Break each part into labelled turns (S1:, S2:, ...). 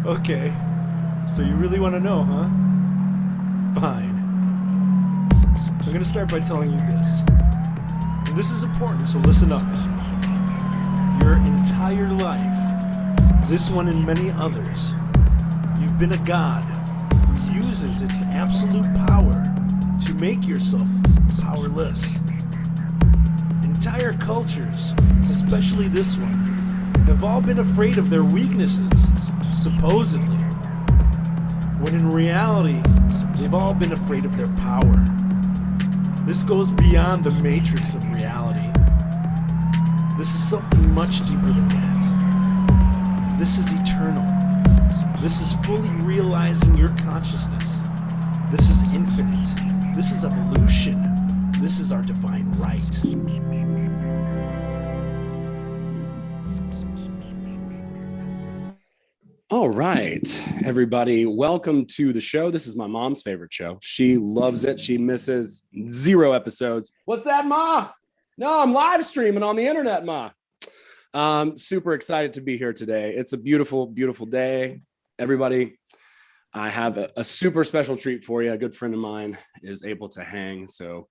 S1: Okay, so you really want to know, huh? Fine. I'm gonna start by telling you this. And this is important, so listen up. Your entire life, this one and many others, you've been a god who uses its absolute power to make yourself powerless. Entire cultures, especially this one, have all been afraid of their weaknesses, supposedly, when in reality, they've all been afraid of their power. This goes beyond the matrix of reality. This is something much deeper than that. This is eternal. This is fully realizing your consciousness. This is infinite. This is evolution. This is our divine right.
S2: All right, everybody, welcome to the show. This is my mom's favorite show. She loves it. She misses 0 episodes. What's that, Ma? No, I'm live streaming on the internet, Ma. Super excited to be here today. It's a beautiful, beautiful day. Everybody, I have a super special treat for you. A good friend of mine is able to hang. So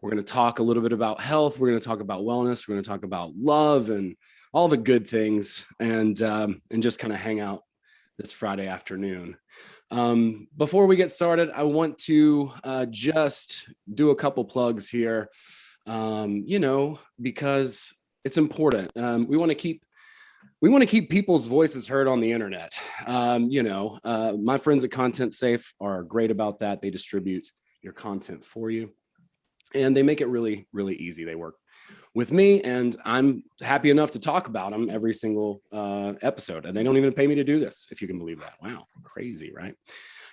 S2: we're going to talk a little bit about health. We're going to talk about wellness. We're going to talk about love and all the good things and just kind of hang out this Friday afternoon. Before we get started, I want to just do a couple plugs here, because it's important. We want to keep people's voices heard on the internet. My friends at Content Safe are great about that. They distribute your content for you, and they make it really, really easy. They work with me, and I'm happy enough to talk about them every single episode. And they don't even pay me to do this, if you can believe that. Wow, crazy, right?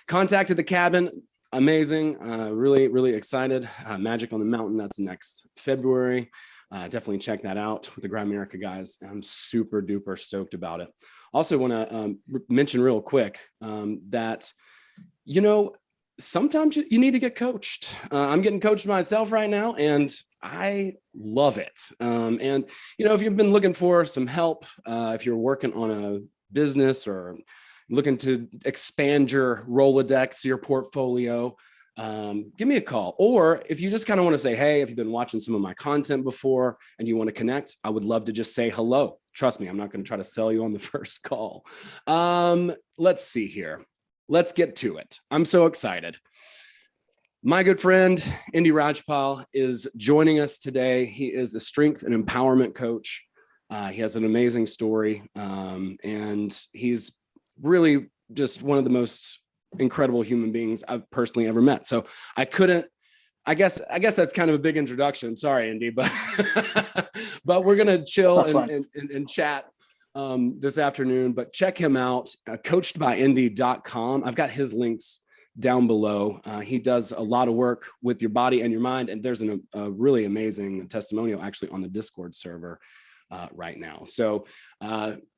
S2: Contact at the Cabin, amazing. Really, really excited. Magic on the Mountain, that's next February. Definitely check that out with the Grind America guys. I'm super duper stoked about it. Also want to mention real quick that, sometimes you need to get coached. I'm getting coached myself right now, and I love it. If you've been looking for some help, if you're working on a business or looking to expand your Rolodex, your portfolio, give me a call. Or if you just kind of want to say, hey, if you've been watching some of my content before and you want to connect, I would love to just say hello. Trust me, I'm not going to try to sell you on the first call. Let's see here. Let's get to it. I'm so excited. My good friend, Indi Rajpal, is joining us today. He is a strength and empowerment coach. He has an amazing story, and he's really just one of the most incredible human beings I've personally ever met. So I guess that's kind of a big introduction. Sorry, Indi, but but we're gonna chill and chat this afternoon, but check him out, coachedbyindy.com. I've got his links down below. He does a lot of work with your body and your mind, and there's a really amazing testimonial actually on the Discord server right now. So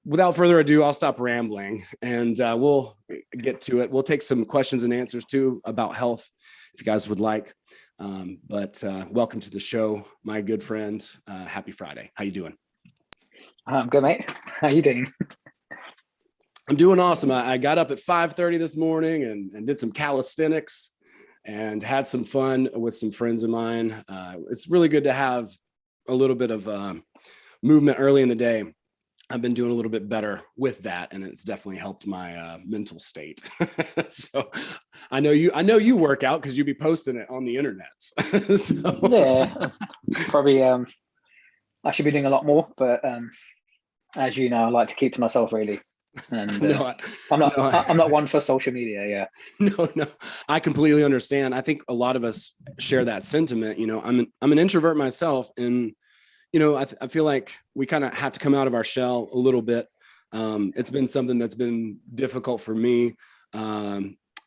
S2: without further ado, I'll stop rambling and we'll get to it. We'll take some questions and answers too about health if you guys would like. But welcome to the show, my good friend. Happy Friday. How you doing?
S3: I'm good, mate. How you doing?
S2: I'm doing awesome. I got up at 5:30 this morning and did some calisthenics and had some fun with some friends of mine. It's really good to have a little bit of movement early in the day. I've been doing a little bit better with that, and it's definitely helped my mental state. So I know you work out because you be posting it on the internet. So.
S3: Yeah, probably. I should be doing a lot more, but as you know, I like to keep to myself really. And I'm not one for social media. Yeah.
S2: No, I completely understand. I think a lot of us share that sentiment. I'm an introvert myself, and I feel like we kind of have to come out of our shell a little bit. It's been something that's been difficult for me,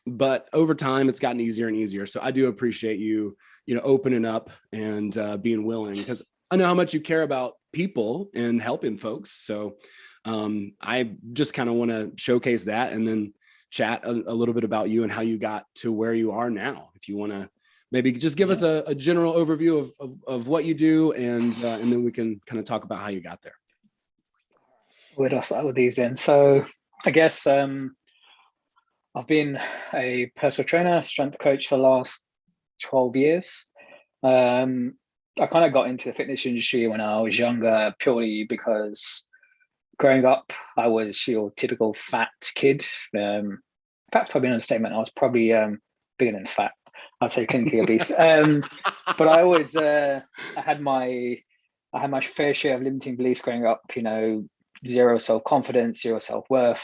S2: but over time it's gotten easier and easier. So I do appreciate you opening up and being willing, because I know how much you care about people and helping folks. So I just kind of want to showcase that and then chat a little bit about you and how you got to where you are now. If you want to maybe just give us a general overview of what you do, and then we can kind of talk about how you got there.
S3: Where do I start with these then? So I guess I've been a personal trainer, strength coach for the last 12 years. I kind of got into the fitness industry when I was younger, purely because growing up, I was your typical fat kid. Fat's probably an understatement. I was probably bigger than fat. I'd say clinically obese. But I always I had my fair share of limiting beliefs growing up. Zero self-confidence, zero self-worth.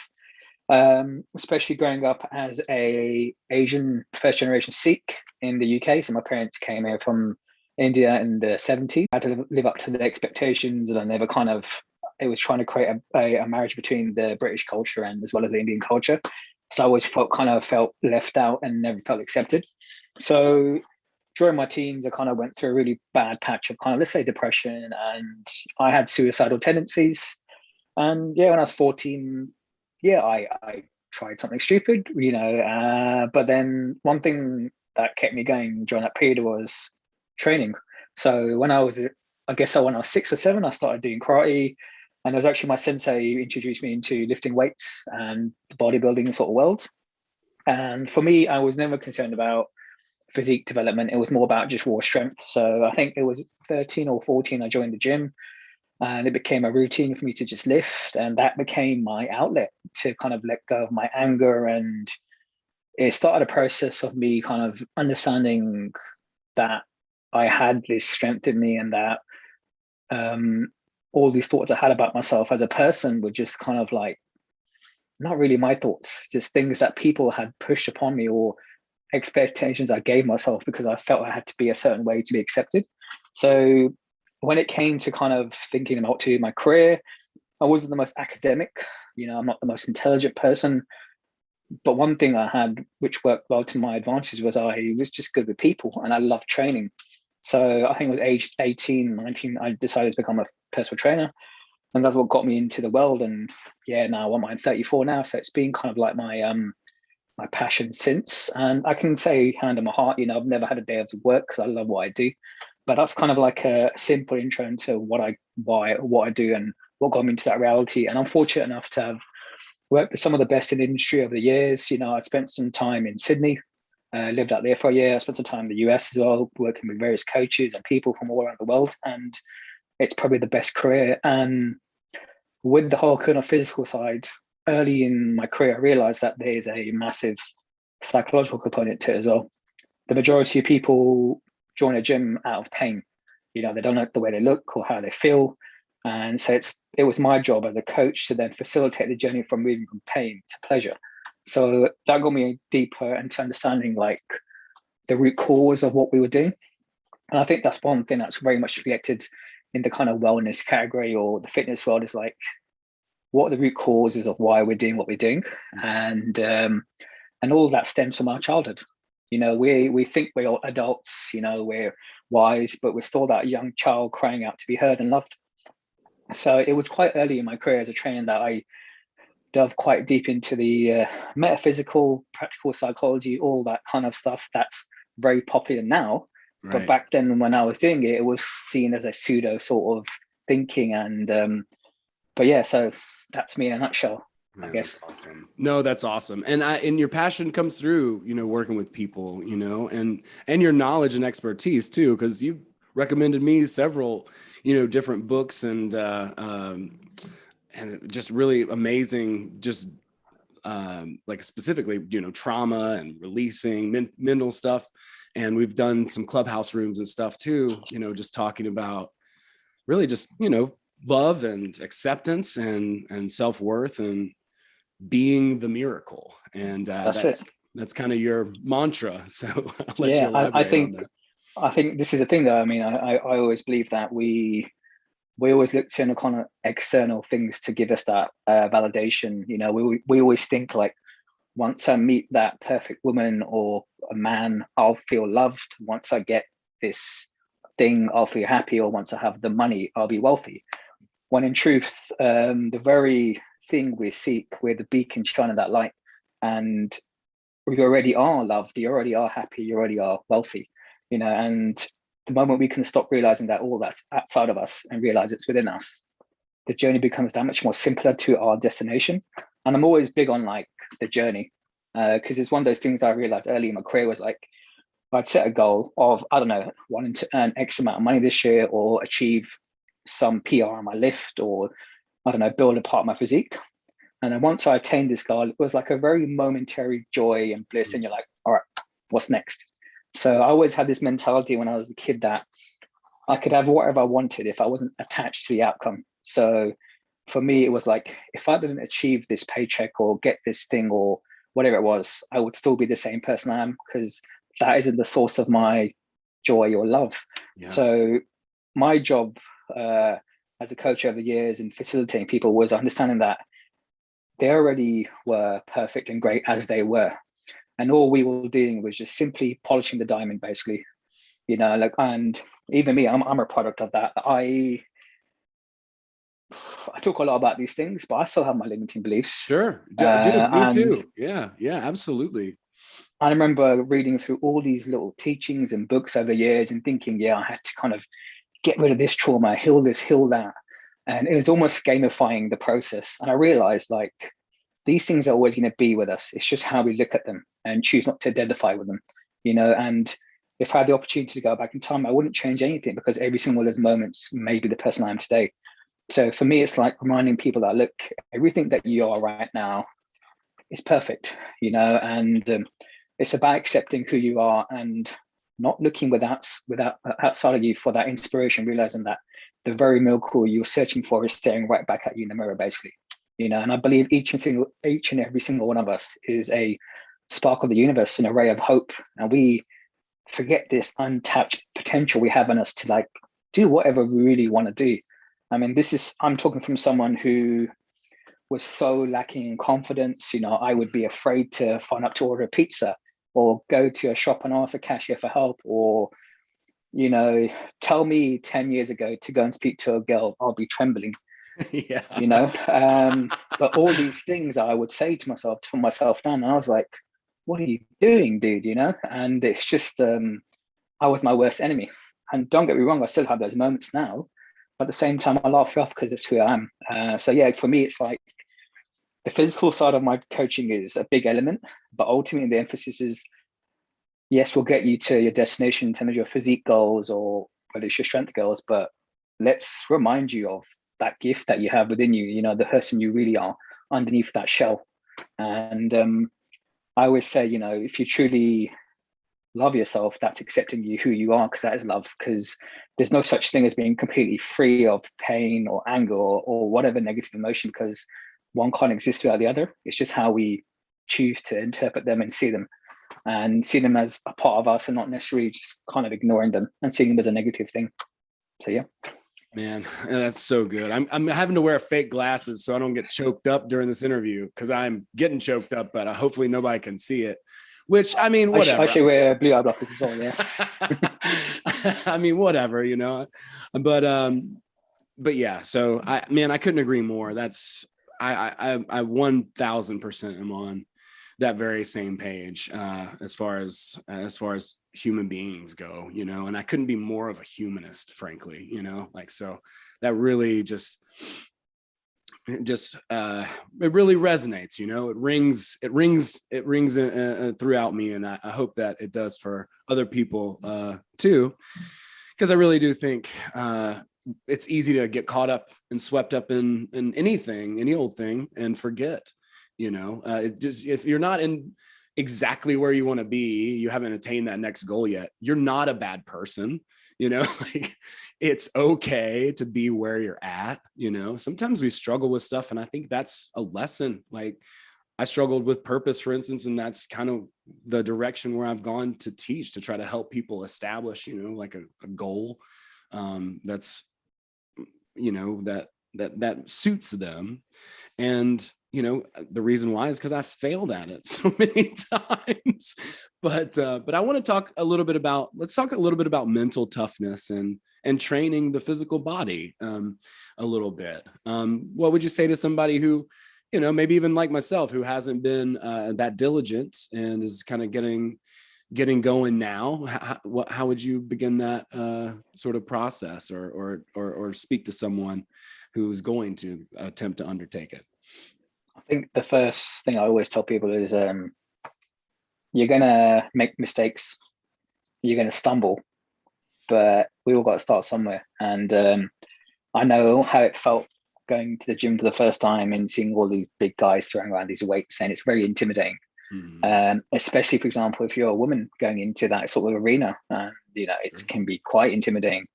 S3: Especially growing up as a Asian first generation Sikh in the UK. So my parents came here from India in the 70s. I had to live up to the expectations, and I never it was trying to create a marriage between the British culture and as well as the Indian culture. So I always felt left out and never felt accepted. So during my teens, I kind of went through a really bad patch of let's say depression, and I had suicidal tendencies. And yeah, when I was 14, yeah, I tried something stupid, but then one thing that kept me going during that period was training. So when I was 6 or 7, I started doing karate, and it was actually my sensei who introduced me into lifting weights and the bodybuilding sort of world. And for me, I was never concerned about physique development. It was more about just raw strength. So I think it was 13 or 14, I joined the gym, and it became a routine for me to just lift, and that became my outlet to kind of let go of my anger. And it started a process of me kind of understanding that I had this strength in me, and that all these thoughts I had about myself as a person were just kind of like not really my thoughts, just things that people had pushed upon me, or expectations I gave myself because I felt I had to be a certain way to be accepted. So when it came to kind of thinking about my career, I wasn't the most academic. I'm not the most intelligent person. But one thing I had, which worked well to my advantage, was I was just good with people, and I loved training. So I think it was age 18, 19, I decided to become a personal trainer. And that's what got me into the world. And yeah, now I'm 34 now. So it's been kind of like my passion since. And I can say, hand on my heart, I've never had a day of work because I love what I do. But that's kind of like a simple intro into what I do and what got me into that reality. And I'm fortunate enough to have worked with some of the best in the industry over the years. I spent some time in Sydney, lived out there for a year. I spent some time in the US as well, working with various coaches and people from all around the world. And it's probably the best career. And with the whole kind of physical side, early in my career, I realized that there's a massive psychological component to it as well. The majority of people join a gym out of pain. They don't like the way they look or how they feel. And so it was my job as a coach to then facilitate the journey from moving from pain to pleasure. So that got me deeper into understanding like the root cause of what we were doing. And I think that's one thing that's very much reflected in the kind of wellness category or the fitness world, is like, what are the root causes of why we're doing what we're doing? And all of that stems from our childhood. We think we're all adults, we're wise, but we're still that young child crying out to be heard and loved. So it was quite early in my career as a trainer that I delved quite deep into the metaphysical, practical psychology, all that kind of stuff that's very popular now. Right. But back then when I was doing it, it was seen as a pseudo sort of thinking. And but yeah, so that's me in a nutshell. I guess.
S2: That's awesome. No, that's awesome. And your passion comes through, working with people, and your knowledge and expertise too, because you recommended me several, different books and just really amazing, just like specifically, trauma and releasing mental stuff. And we've done some clubhouse rooms and stuff too, just talking about really just, love and acceptance and self-worth and being the miracle. And that's kind of your mantra. So I'll let you elaborate on that.
S3: I think this is the thing though. I mean, I always believe that we always look to kind of external things to give us that validation. We always think like, once I meet that perfect woman or a man, I'll feel loved. Once I get this thing, I'll feel happy. Or once I have the money, I'll be wealthy. When in truth, the very thing we seek, we're the beacon shining that light, and we already are loved, you already are happy, you already are wealthy, and the moment we can stop realizing that all that's outside of us and realize it's within us, the journey becomes that much more simpler to our destination. And I'm always big on like the journey, because it's one of those things I realized early in my career was like, I'd set a goal of, I don't know, wanting to earn X amount of money this year, or achieve some PR on my lift, or I don't know, build a part of my physique. And then once I attained this goal, it was like a very momentary joy and bliss. And you're like, all right, what's next? So I always had this mentality when I was a kid that I could have whatever I wanted if I wasn't attached to the outcome. So for me, it was like, if I didn't achieve this paycheck or get this thing or whatever it was, I would still be the same person I am, because that isn't the source of my joy or love.
S2: Yeah.
S3: So my job as a coach over the years and facilitating people was understanding that they already were perfect and great as they were. And all we were doing was just simply polishing the diamond, basically, like, and even me, I'm a product of that. I talk a lot about these things, but I still have my limiting beliefs.
S2: Sure. Dude, me too. Yeah, absolutely.
S3: I remember reading through all these little teachings and books over the years and thinking, I had to kind of get rid of this trauma, heal this, heal that. And it was almost gamifying the process. And I realized like these things are always going to be with us. It's just how we look at them and choose not to identify with them, and if I had the opportunity to go back in time, I wouldn't change anything, because every single one of those moments made me the person I am today. So for me, it's like reminding people that, look, everything that you are right now is perfect, and it's about accepting who you are and not looking without outside of you for that inspiration, realizing that the very miracle you're searching for is staring right back at you in the mirror, basically. And I believe each and every single one of us is a spark of the universe, an array of hope, and we forget this untapped potential we have in us to like do whatever we really want to do. I mean, I'm talking from someone who was so lacking in confidence. I would be afraid to phone up to order a pizza, or go to a shop and ask a cashier for help, or tell me 10 years ago to go and speak to a girl, I'll be trembling.
S2: Yeah.
S3: But all these things I would say to myself now, and I was like, what are you doing, dude? And it's just I was my worst enemy. And don't get me wrong, I still have those moments now, but at the same time I laugh it off because it's who I am. So yeah, for me, it's like the physical side of my coaching is a big element, but ultimately the emphasis is, yes, we'll get you to your destination in terms of your physique goals or whether it's your strength goals, but let's remind you of that gift that you have within you, the person you really are underneath that shell. And I always say, if you truly love yourself, that's accepting you who you are, because that is love. Because there's no such thing as being completely free of pain or anger or whatever negative emotion, because one can't exist without the other. It's just how we choose to interpret them and see them as a part of us, and not necessarily just kind of ignoring them and seeing them as a negative thing. So yeah.
S2: Man, that's so good. I'm having to wear fake glasses so I don't get choked up during this interview, because I'm getting choked up, but hopefully nobody can see it. Which, I mean, whatever.
S3: I should wear blue eye blockers as well, yeah.
S2: I mean, whatever, But yeah, so I couldn't agree more. That's I 1000% am on that very same page as far as human beings go, and I couldn't be more of a humanist, frankly, so that really just it really resonates, it rings throughout me, and I hope that it does for other people too, because I really do think it's easy to get caught up and swept up in any old thing and forget. If you're not in exactly where you want to be, you haven't attained that next goal yet, you're not a bad person. Like, it's okay to be where you're at. Sometimes we struggle with stuff, and I think that's a lesson. Like, I struggled with purpose, for instance, and that's kind of the direction where I've gone to teach, to try to help people establish, like a goal that's, that suits them. And the reason why is because I failed at it so many times. But I want to talk a little bit about, mental toughness and training the physical body a little bit. What would you say to somebody who, maybe even like myself, who hasn't been that diligent and is kind of getting going now? How would you begin that sort of process, or speak to someone who's going to attempt to undertake it?
S3: I think the first thing I always tell people is you're going to make mistakes, you're going to stumble, but we all got to start somewhere. And I know how it felt going to the gym for the first time and seeing all these big guys throwing around these weights, and it's very intimidating. Especially, for example, if you're a woman going into that sort of arena, it can be quite intimidating.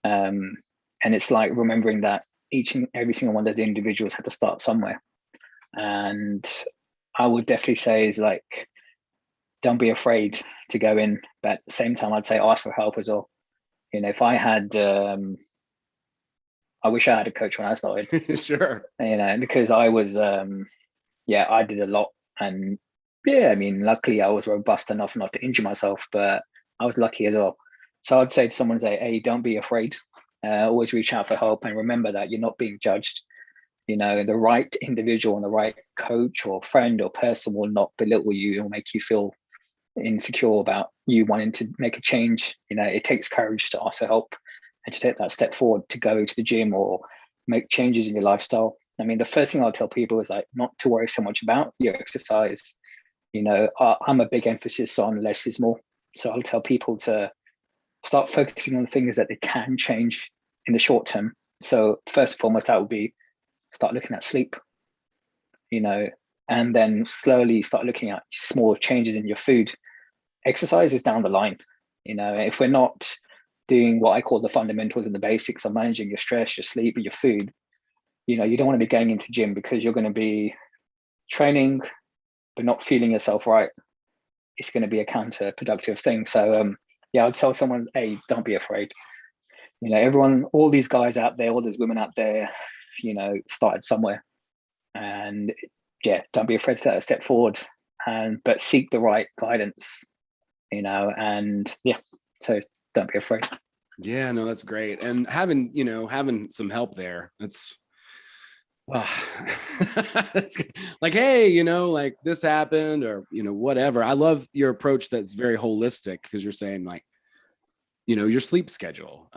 S3: And it's like remembering that each and every single one of the individuals had to start somewhere. And I would definitely say is like, don't be afraid to go in, but at the same time, I'd say ask for help as well. If I had, I wish I had a coach when I started.
S2: Sure.
S3: Because I was, I did a lot. And luckily I was robust enough not to injure myself, but I was lucky as well. So I'd say to someone, hey, don't be afraid. Always reach out for help, and remember that you're not being judged. The right individual and the right coach or friend or person will not belittle you or make you feel insecure about you wanting to make a change. It takes courage to ask for help and to take that step forward to go to the gym or make changes in your lifestyle. The first thing I'll tell people is like not to worry so much about your exercise. I'm a big emphasis on less is more. So I'll tell people to start focusing on things that they can change in the short term. So first and foremost, that would be start looking at sleep, and then slowly start looking at small changes in your food. Exercise is down the line. If we're not doing what I call the fundamentals and the basics of managing your stress, your sleep, your food, you don't want to be going into gym because you're going to be training but not feeling yourself right. It's going to be a counterproductive thing. So I'd tell someone, hey, don't be afraid. Everyone, all these guys out there, all these women out there, started somewhere. And don't be afraid to take a step forward, but seek the right guidance, so don't be afraid.
S2: Yeah, no, that's great. And having some help there, that's it's like, hey, like this happened or, whatever. I love your approach. That's very holistic, because you're saying like, your sleep schedule,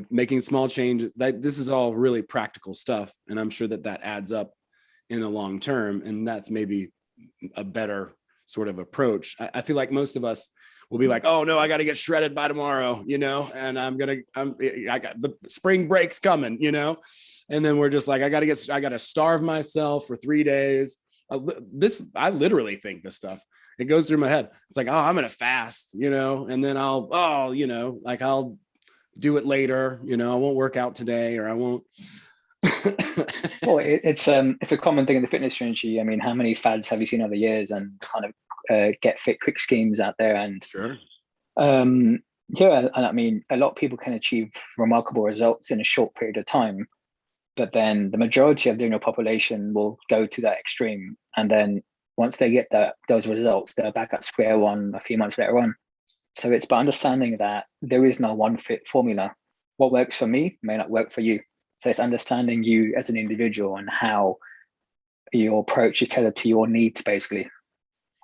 S2: making small changes. This is all really practical stuff. And I'm sure that adds up in the long term. And that's maybe a better sort of approach. I feel like most of us will be like, oh no, I got to get shredded by tomorrow, and I got the spring break's coming, and then we're just like, I got to starve myself for 3 days. I literally think this stuff. It goes through my head. It's like, oh, I'm going to fast, and then I'll do it later. I won't work out today, or I won't.
S3: Well, it's a common thing in the fitness industry. How many fads have you seen over the years and kind of get fit quick schemes out there? And
S2: sure.
S3: And a lot of people can achieve remarkable results in a short period of time, but then the majority of the general population will go to that extreme, and then once they get those results, they're back at square one a few months later on. So it's by understanding that there is no one fit formula. What works for me may not work for you. So it's understanding you as an individual and how your approach is tailored to your needs, basically.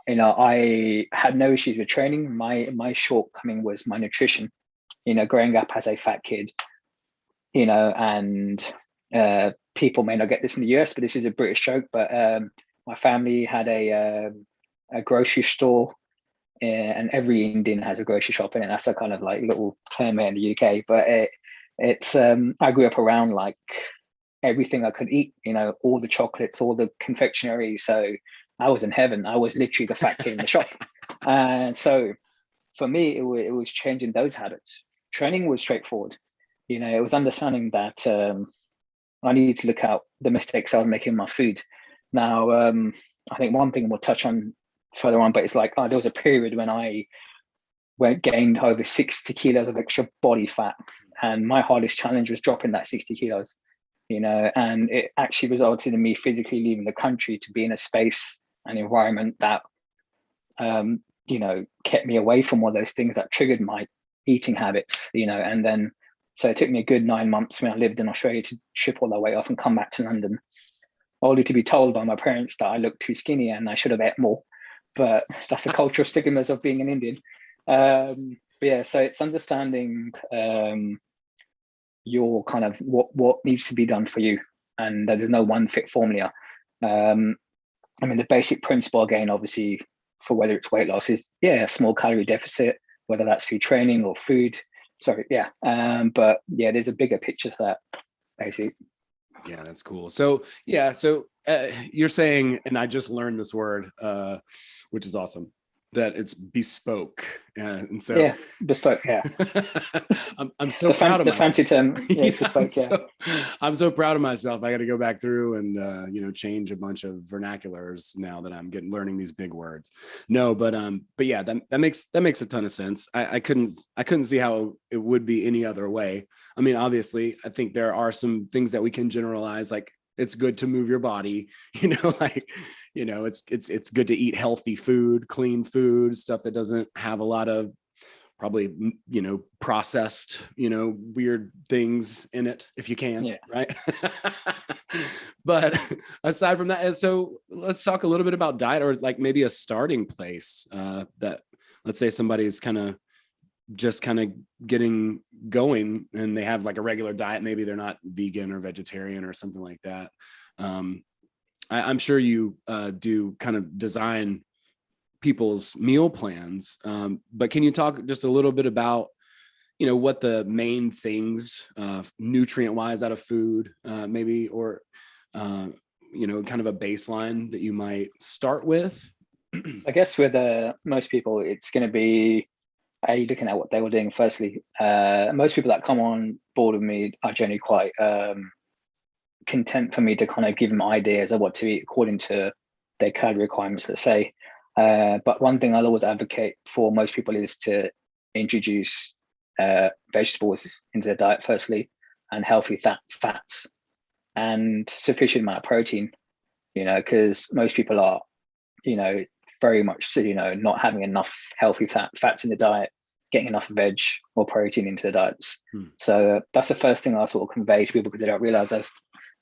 S3: I had no issues with training. My shortcoming was my nutrition. Growing up as a fat kid, and people may not get this in the US, but this is a British joke. But my family had a grocery store, and every Indian has a grocery shop in it. That's a kind of like little term here in the UK. But it's I grew up around like everything I could eat. All the chocolates, all the confectionery. So I was in heaven. I was literally the fat kid in the shop. And so for me, it was changing those habits. Training was straightforward. It was understanding that I needed to look out the mistakes I was making in my food. Now, I think one thing we'll touch on further on, but it's like, there was a period when I gained over 60 kilos of extra body fat. And my hardest challenge was dropping that 60 kilos, and it actually resulted in me physically leaving the country to be in a space, an environment that, kept me away from all those things that triggered my eating habits, and then, so it took me a good 9 months when I lived in Australia to ship all that weight off and come back to London, only to be told by my parents that I looked too skinny and I should have ate more. But that's the cultural stigmas of being an Indian. So it's understanding your kind of what needs to be done for you. and there's no one fit formula. I mean, the basic principle again, obviously, for whether it's weight loss is, a small calorie deficit, whether that's through training or food. Sorry, but yeah, there's a bigger picture to that, basically.
S2: Yeah, that's cool. So you're saying, and I just learned this word, which is awesome, that it's bespoke. And so
S3: bespoke. Yeah.
S2: I'm so proud of myself.
S3: The fancy term. Yeah, bespoke.
S2: I'm so proud of myself. I got to go back through and, change a bunch of vernaculars now that I'm learning these big words. No, but yeah, that makes a ton of sense. I couldn't see how it would be any other way. I mean, obviously, I think there are some things that we can generalize, like it's good to move your body, it's good to eat healthy food, clean food, stuff that doesn't have a lot of probably, processed, weird things in it if you can, right? But aside from that, so let's talk a little bit about diet, or like maybe a starting place that, let's say somebody's kind of getting going and they have like a regular diet. Maybe they're not vegan or vegetarian or something like that. I'm sure you do kind of design people's meal plans. But can you talk just a little bit about, what the main things, nutrient wise out of food, maybe, or, kind of a baseline that you might start with?
S3: I guess with most people, it's going to be, are you looking at what they were doing firstly? Most people that come on board with me are generally quite content for me to kind of give them ideas of what to eat according to their calorie requirements, let's say. But one thing I'll always advocate for most people is to introduce vegetables into their diet firstly, and healthy fats and sufficient amount of protein, because most people are, very much, not having enough healthy fats in the diet, getting enough veg or protein into the diets. So that's the first thing I sort of convey to people, because they don't realize that's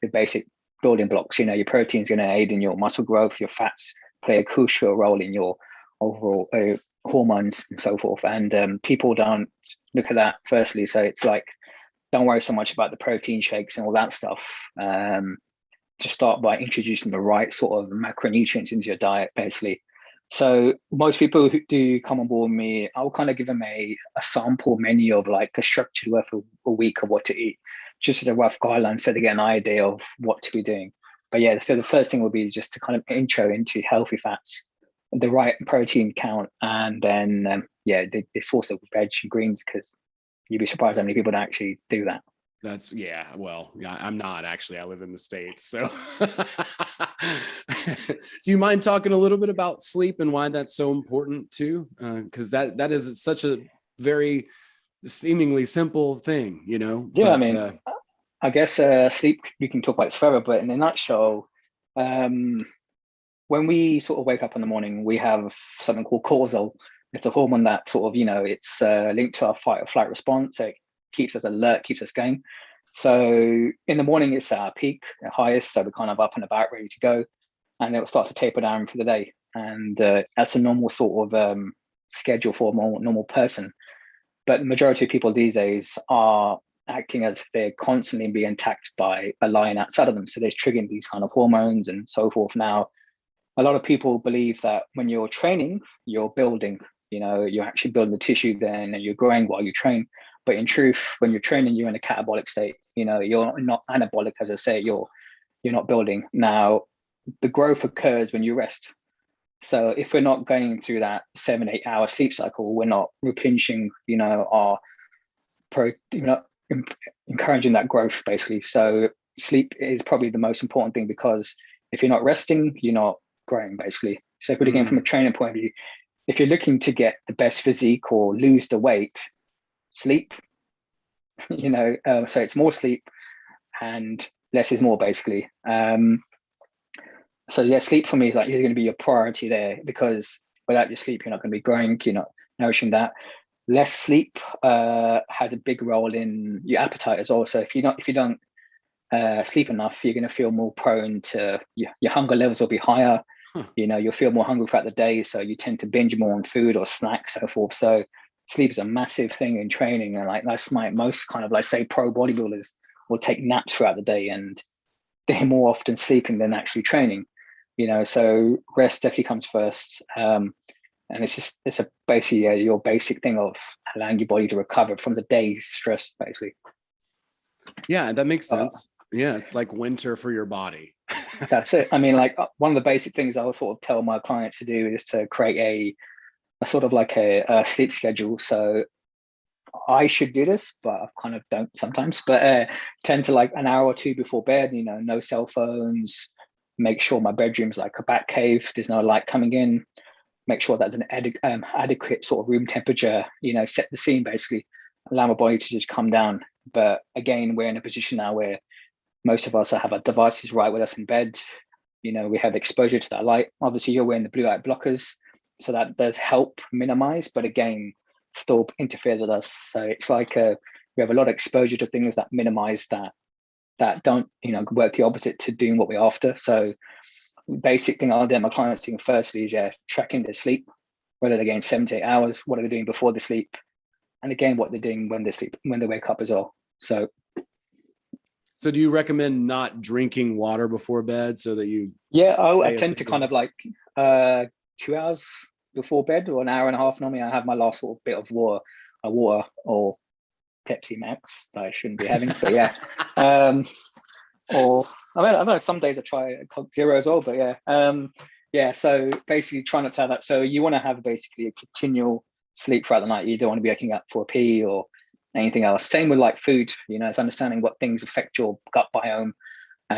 S3: the basic building blocks. Your protein is going to aid in your muscle growth, your fats play a crucial role in your overall hormones and so forth. And people don't look at that firstly. So it's like, don't worry so much about the protein shakes and all that stuff. Just start by introducing the right sort of macronutrients into your diet, basically. So most people who do come on board with me, I'll kind of give them a sample menu of like a structured worth of a week of what to eat, just as a rough guideline, so they get an idea of what to be doing. But yeah, so the first thing will be just to kind of intro into healthy fats, the right protein count, and then the source of veg and greens, because you'd be surprised how many people don't actually do that.
S2: I'm not actually, I live in the States. So do you mind talking a little bit about sleep and why that's so important too? Because that is such a very seemingly simple thing,
S3: I guess sleep, we can talk about this further, but in a nutshell, when we sort of wake up in the morning, we have something called cortisol. It's a hormone that sort of, it's linked to our fight or flight response. So it keeps us alert, keeps us going. So in the morning, it's our peak, our highest. So we're kind of up and about, ready to go. And it will start to taper down for the day. And that's a normal sort of schedule for a more normal person. But the majority of people these days are acting as if they're constantly being attacked by a lion outside of them. So they're triggering these kind of hormones and so forth. Now, a lot of people believe that when you're training, you're building, you're actually building the tissue then, and you're growing while you train. But in truth, when you're training, you're in a catabolic state. You're not anabolic, as I say, you're not building. Now, the growth occurs when you rest. So if we're not going through that 7-8 hour sleep cycle, we're not replenishing, encouraging that growth, basically. So sleep is probably the most important thing, because if you're not resting, you're not growing, basically. So if we're looking from a training point of view, if you're looking to get the best physique or lose the weight, sleep, so it's more sleep and less is more, basically. So yeah, sleep for me is like, you're going to be your priority there, because without your sleep, you're not going to be growing, you're not nourishing that. Less sleep has a big role in your appetite as well. So if you don't sleep enough, you're going to feel more prone to your hunger levels will be higher. You'll feel more hungry throughout the day, so you tend to binge more on food or snacks, so forth. So sleep is a massive thing in training, and like that's my most kind of, like, say, pro bodybuilders will take naps throughout the day, and they're more often sleeping than actually training. So rest definitely comes first. And it's a basically your basic thing of allowing your body to recover from the day's stress, basically.
S2: Yeah, that makes sense. Yeah, it's like winter for your body.
S3: That's it. I mean, like one of the basic things I'll sort of tell my clients to do is to create a sort of like a sleep schedule. So I should do this, but I kind of don't sometimes, but tend to like an hour or two before bed, no cell phones, make sure my bedroom's like a bat cave. There's no light coming in. Make sure that's an adequate sort of room temperature, set the scene, basically allow my body to just come down. But again, we're in a position now where most of us have our devices right with us in bed. We have exposure to that light. Obviously, you're wearing the blue light blockers, so that does help minimize, but again, still interferes with us. So it's like we have a lot of exposure to things that minimize that don't, work the opposite to doing what we're after. So basic thing I'll do my clients doing firstly is tracking their sleep, whether they're getting 7 to 8 hours, what are they doing before they sleep, and again what they're doing when they sleep, when they wake up as well. So
S2: do you recommend not drinking water before bed so that you
S3: I tend to kind of like 2 hours before bed, or an hour and a half normally. I have my last sort of bit of water or Pepsi Max that I shouldn't be having, but or I know some days I try Coke Zero as well, but so basically try not to have that. So you want to have basically a continual sleep throughout the night. You don't want to be waking up for a pee or anything else. Same with like food, it's understanding what things affect your gut biome.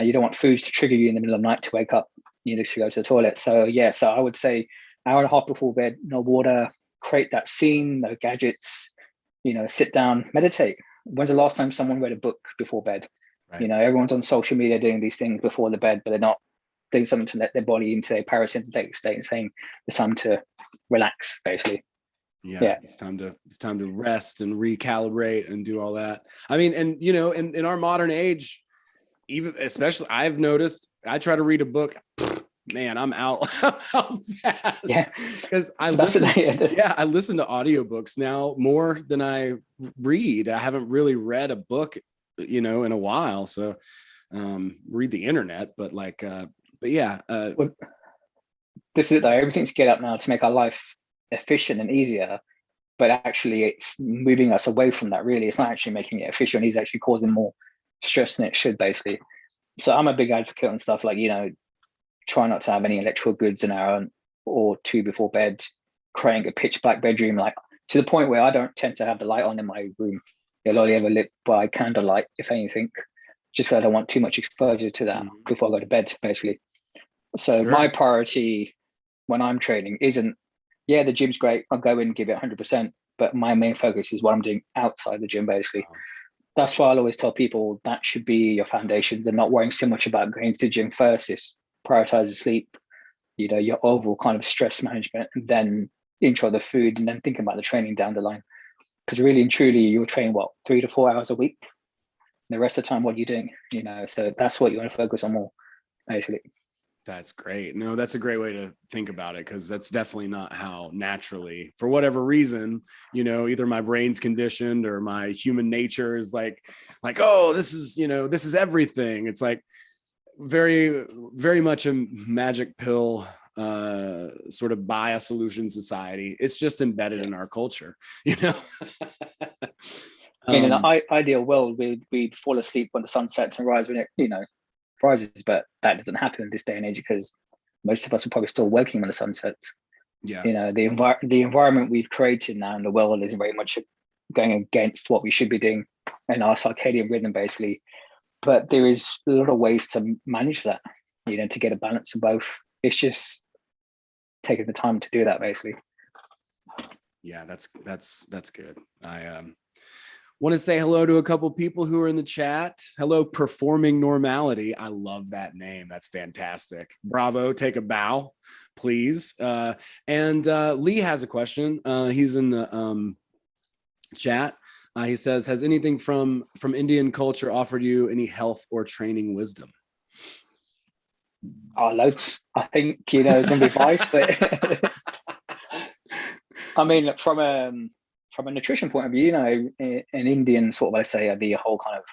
S3: You don't want foods to trigger you in the middle of the night to wake up, to go to the toilet. So so I would say hour and a half before bed, no water, create that scene, no gadgets, sit down, meditate. When's the last time someone read a book before bed? Right. Everyone's on social media doing these things before the bed, but they're not doing something to let their body into a parasympathetic state and saying it's time to relax, basically.
S2: Yeah, it's time to rest and recalibrate and do all that. I mean, and in our modern age, even especially I've noticed, I try to read a book, man, I'm out fast. Because I listen to audiobooks now more than I read. I haven't really read a book, in a while. So read the internet, but
S3: this is it though. Everything's get up now to make our life efficient and easier, but actually it's moving us away from that. Really, it's not actually making it efficient. It's actually causing more stress than it should, basically. So I'm a big advocate on stuff like, try not to have any electrical goods an hour or two before bed, creating a pitch black bedroom, like to the point where I don't tend to have the light on in my room. It'll only ever lit by candlelight, if anything, just because I don't want too much exposure to that before I go to bed, basically. So my priority when I'm training isn't, the gym's great, I'll go in and give it 100%, but my main focus is what I'm doing outside the gym, basically. That's why I'll always tell people that should be your foundations, and not worrying so much about going to the gym first. Is prioritize the sleep, your overall kind of stress management, and then intro the food, and then think about the training down the line. Because really and truly, you'll train 3 to 4 hours a week. The rest of the time, what are you doing? So that's what you want to focus on more, basically.
S2: That's great. No, that's a great way to think about it, because that's definitely not how naturally, for whatever reason, either my brain's conditioned or my human nature is like, oh, this is everything. It's like very, very much a magic pill sort of buy a solution society. It's just embedded in our culture,
S3: I mean, in an ideal world, we'd fall asleep when the sun sets and rise when it, rises, but that doesn't happen in this day and age because most of us are probably still working when the sun sets. The environment we've created now in the world is very much going against what we should be doing in our circadian rhythm, basically. But there is a lot of ways to manage that, to get a balance of both. It's just taking the time to do that, basically.
S2: Yeah, that's good. I want to say hello to a couple people who are in the chat. Hello, Performing Normality. I love that name. That's fantastic. Bravo. Take a bow, please. And Lee has a question. He's in the chat. He says, has anything from Indian culture offered you any health or training wisdom?
S3: Loads. I think, it's going to be advice, but I mean, from a nutrition point of view, an Indian sort of, I say, the whole kind of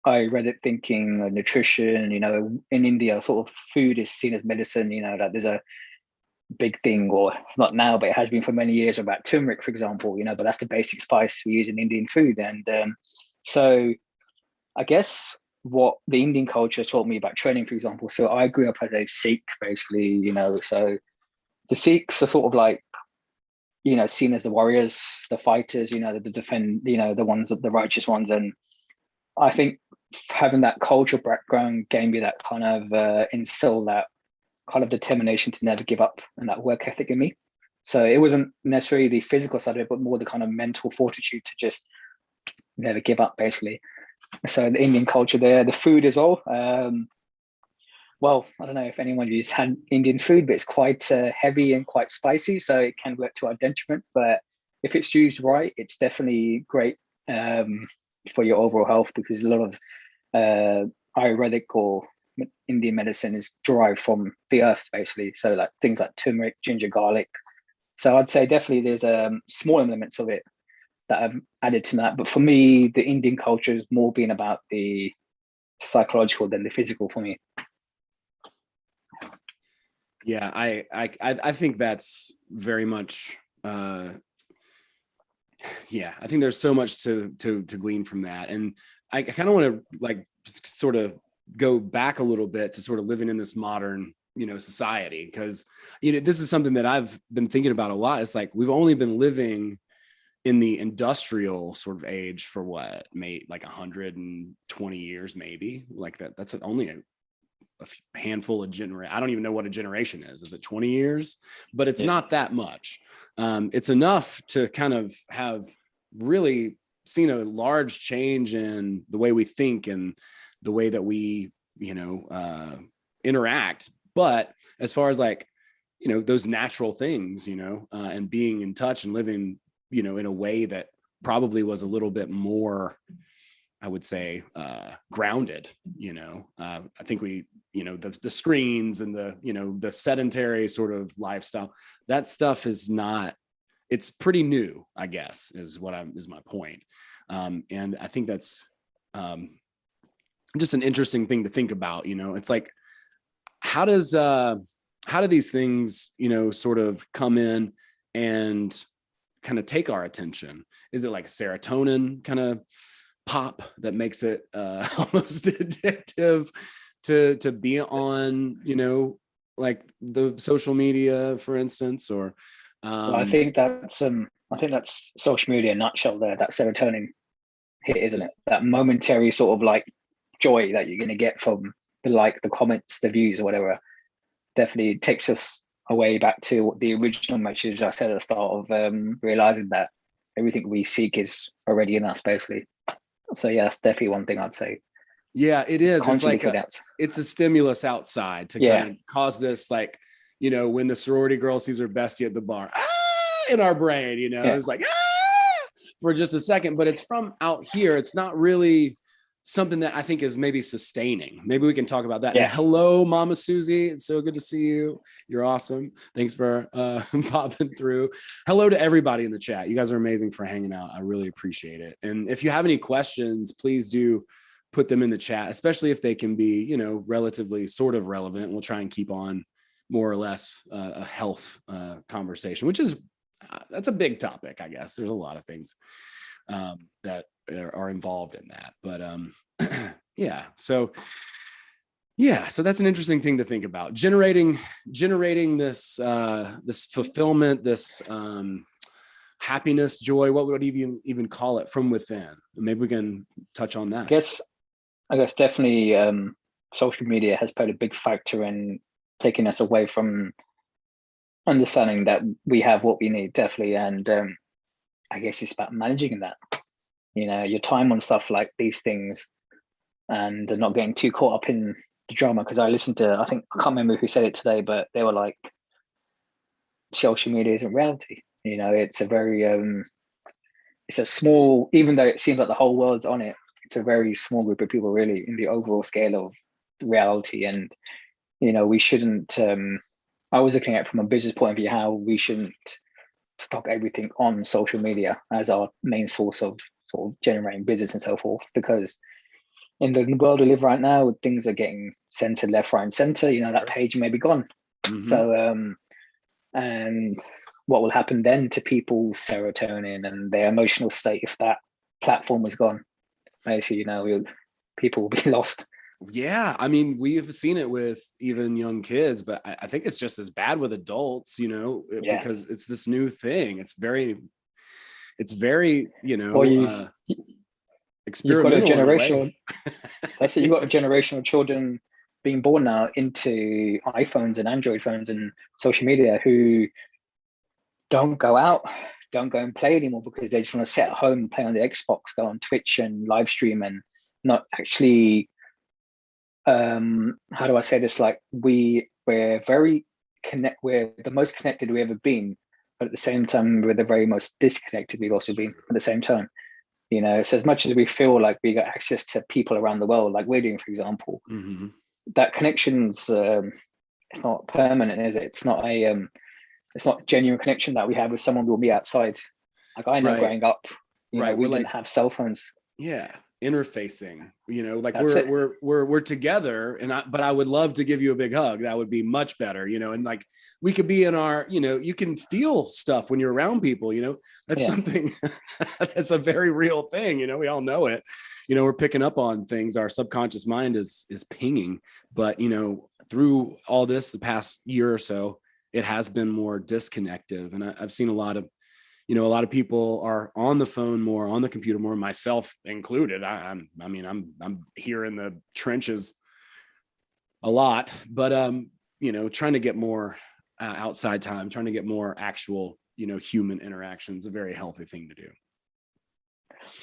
S3: Ayurvedic thinking, nutrition. In India, sort of food is seen as medicine. That there's a big thing, or not now, but it has been for many years, about turmeric, for example. But that's the basic spice we use in Indian food, and so I guess what the Indian culture taught me about training, for example. So I grew up as a Sikh, basically. So the Sikhs are sort of like, seen as the warriors, the fighters, the defend, the ones, the righteous ones. And I think having that cultural background gave me that kind of instill that kind of determination to never give up and that work ethic in me. So it wasn't necessarily the physical side of it, but more the kind of mental fortitude to just never give up, basically. So the Indian culture there, the food as well. Well, I don't know if anyone of you's had Indian food, but it's quite heavy and quite spicy, so it can work to our detriment. But if it's used right, it's definitely great for your overall health, because a lot of Ayurvedic or Indian medicine is derived from the earth, basically. So like things like turmeric, ginger, garlic. So I'd say definitely there's small elements of it that I've added to that. But for me, the Indian culture is more being about the psychological than the physical for me.
S2: Yeah, I think that's very much yeah, I think there's so much to glean from that. And I kind of want to like sort of go back a little bit to sort of living in this modern, society, because this is something that I've been thinking about a lot. It's like we've only been living in the industrial sort of age for what, like 120 years, maybe, like that. That's only a handful of I don't even know what a generation is. Is it 20 years? But it's not that much. It's enough to kind of have really seen a large change in the way we think and the way that we, interact. But as far as like, those natural things, and being in touch and living, in a way that probably was a little bit more, I would say, grounded. I think we, the screens and the sedentary sort of lifestyle, that stuff is not, it's pretty new, I guess, is my point. And I think that's just an interesting thing to think about. It's like, how do these things, sort of come in and kind of take our attention? Is it like serotonin kind of pop that makes it almost addictive to be on, like the social media, for instance? Or
S3: well, I think that's social media in a nutshell there, that serotonin hit, isn't it? That momentary sort of like joy that you're going to get from the comments, the views, or whatever. Definitely takes us away back to the original message I said at the start of realizing that everything we seek is already in us, basically. So yeah, that's definitely one thing I'd say.
S2: Yeah, it is. It's like
S3: it's
S2: a stimulus outside to kind of cause this, like, when the sorority girl sees her bestie at the bar, in our brain, it's like, for just a second, but it's from out here. It's not really something that I think is maybe sustaining. Maybe we can talk about that.
S3: Yeah.
S2: And hello, Mama Susie. It's so good to see you. You're awesome. Thanks for popping through. Hello to everybody in the chat. You guys are amazing for hanging out. I really appreciate it. And if you have any questions, please do put them in the chat, especially if they can be, relatively sort of relevant. We'll try and keep on more or less a health conversation, which is, that's a big topic, I guess. There's a lot of things that are involved in that, but so that's an interesting thing to think about. Generating this this fulfillment, this happiness, joy. What would you even call it, from within? Maybe we can touch on that.
S3: I guess definitely social media has played a big factor in taking us away from understanding that we have what we need, definitely. And I guess it's about managing that, your time on stuff like these things, and not getting too caught up in the drama. Because I listened to, I can't remember who said it today, but they were like, social media isn't reality. It's a very, it's a small, even though it seems like the whole world's on it, it's a very small group of people really in the overall scale of reality. And, we shouldn't, I was looking at it from a business point of view, how we shouldn't stock everything on social media as our main source of sort of generating business and so forth, because in the world we live right now, things are getting censored left, right, and center. You know, that page may be gone. So and what will happen then to people's serotonin and their emotional state if that platform is gone? Basically, you know, people will be lost.
S2: Yeah, I mean, we've seen it with even young kids, but I think it's just as bad with adults, you know, because it's this new thing. It's very, you know,
S3: Or you've got a
S2: experimental in a way.
S3: generational. That's it. You've got a generation of children being born now into iPhones and Android phones and social media who don't go out, don't go and play anymore because they just want to sit at home and play on the Xbox, go on Twitch and live stream, and not actually. How do I say this? Like we're very we're the most connected we've ever been, but at the same time we're the very most disconnected we've also been at the same time. You know, it's as much as we feel like we got access to people around the world, like we're doing, for example, that connection's it's not permanent, is it? It's not a genuine connection that we have with someone we'll meet outside. Like I know growing up, you know, we didn't have cell phones.
S2: Yeah, interfacing, you know, like
S3: That's
S2: we're together, but I would love to give you a big hug. That would be much better, you know, and like we could be in our, you know, you can feel stuff when you're around people, you know, that's something that's a very real thing, you know, we all know it, you know, we're picking up on things, our subconscious mind is pinging, but you know, through all this, the past year or so, it has been more disconnected. And I've seen a lot of people are on the phone more, on the computer more, myself included. I'm here in the trenches a lot, but you know, trying to get more outside time, trying to get more actual, you know, human interactions, a very healthy thing to do.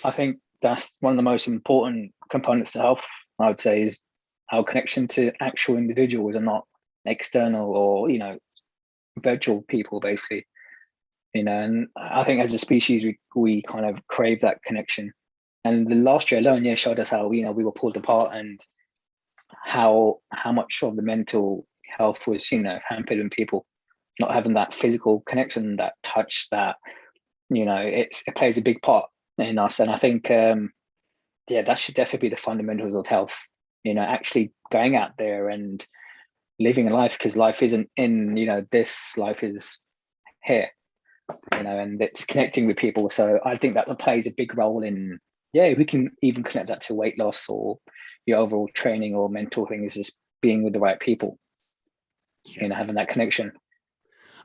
S3: I think that's one of the most important components to health, I would say, is our connection to actual individuals and not external or, you know, virtual people, basically. You know, and I think as a species, we kind of crave that connection. And the last year alone, showed us how, you know, we were pulled apart and how much of the mental health was, you know, hampered in people not having that physical connection, that touch, that, you know, it plays a big part in us. And I think, that should definitely be the fundamentals of health, you know, actually going out there and living a life, because life isn't in, you know, this, life is here. You know, and it's connecting with people. So I think that plays a big role in, we can even connect that to weight loss or your overall training or mental things, just being with the right people, you know, having that connection.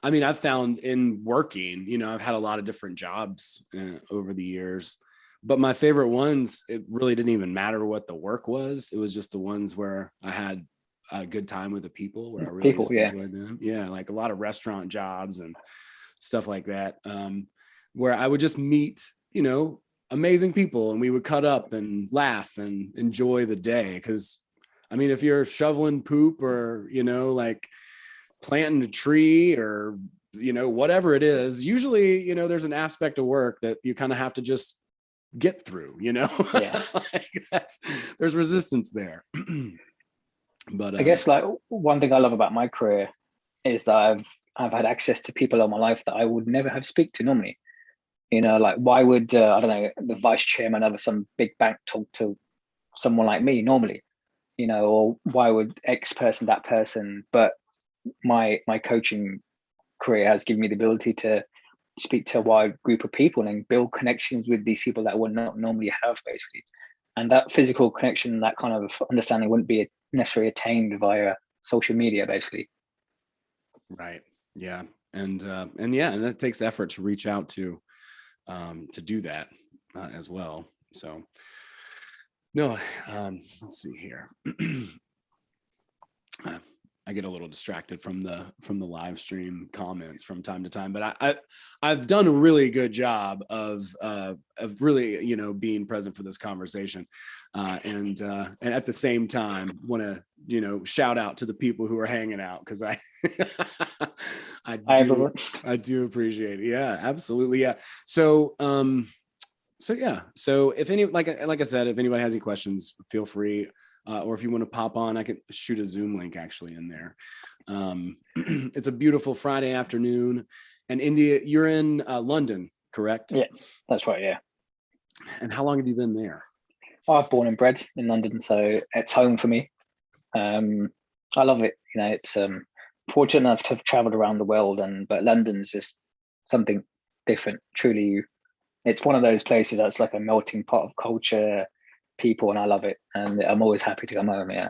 S2: I mean, I've found in working, you know, I've had a lot of different jobs over the years, but my favorite ones, it really didn't even matter what the work was. It was just the ones where I had a good time with the people, where I really enjoyed them. Yeah, like a lot of restaurant jobs and stuff like that, where I would just meet, you know, amazing people, and we would cut up and laugh and enjoy the day. Because I mean, if you're shoveling poop or, you know, like planting a tree or, you know, whatever it is, usually, you know, there's an aspect of work that you kind of have to just get through, you know. Like there's resistance there. But
S3: I guess like one thing I love about my career is that I've had access to people in my life that I would never have speak to normally. You know, like why would I don't know, the vice chairman of some big bank talk to someone like me normally? You know, or why would X person, that person? But my coaching career has given me the ability to speak to a wide group of people and build connections with these people that I would not normally have, basically. And that physical connection, that kind of understanding wouldn't be necessarily attained via social media, basically.
S2: Right. Yeah. And that takes effort to reach out to do that as well. So no, let's see here. I get a little distracted from the live stream comments from time to time, but I've done a really good job of really, you know, being present for this conversation, and at the same time want to, you know, shout out to the people who are hanging out, because I do appreciate it. Yeah, absolutely. Yeah. So so if any, like I said, if anybody has any questions, feel free. Or if you want to pop on, I could shoot a Zoom link actually in there. It's a beautiful Friday afternoon. And India, you're in London, correct?
S3: Yeah, that's right. Yeah.
S2: And how long have you been there?
S3: I'm born and bred in London, so it's home for me. I love it. You know, it's fortunate enough to have traveled around the world, but London's just something different. Truly, it's one of those places that's like a melting pot of culture, people, and I love it. And I'm always happy to come home. Yeah.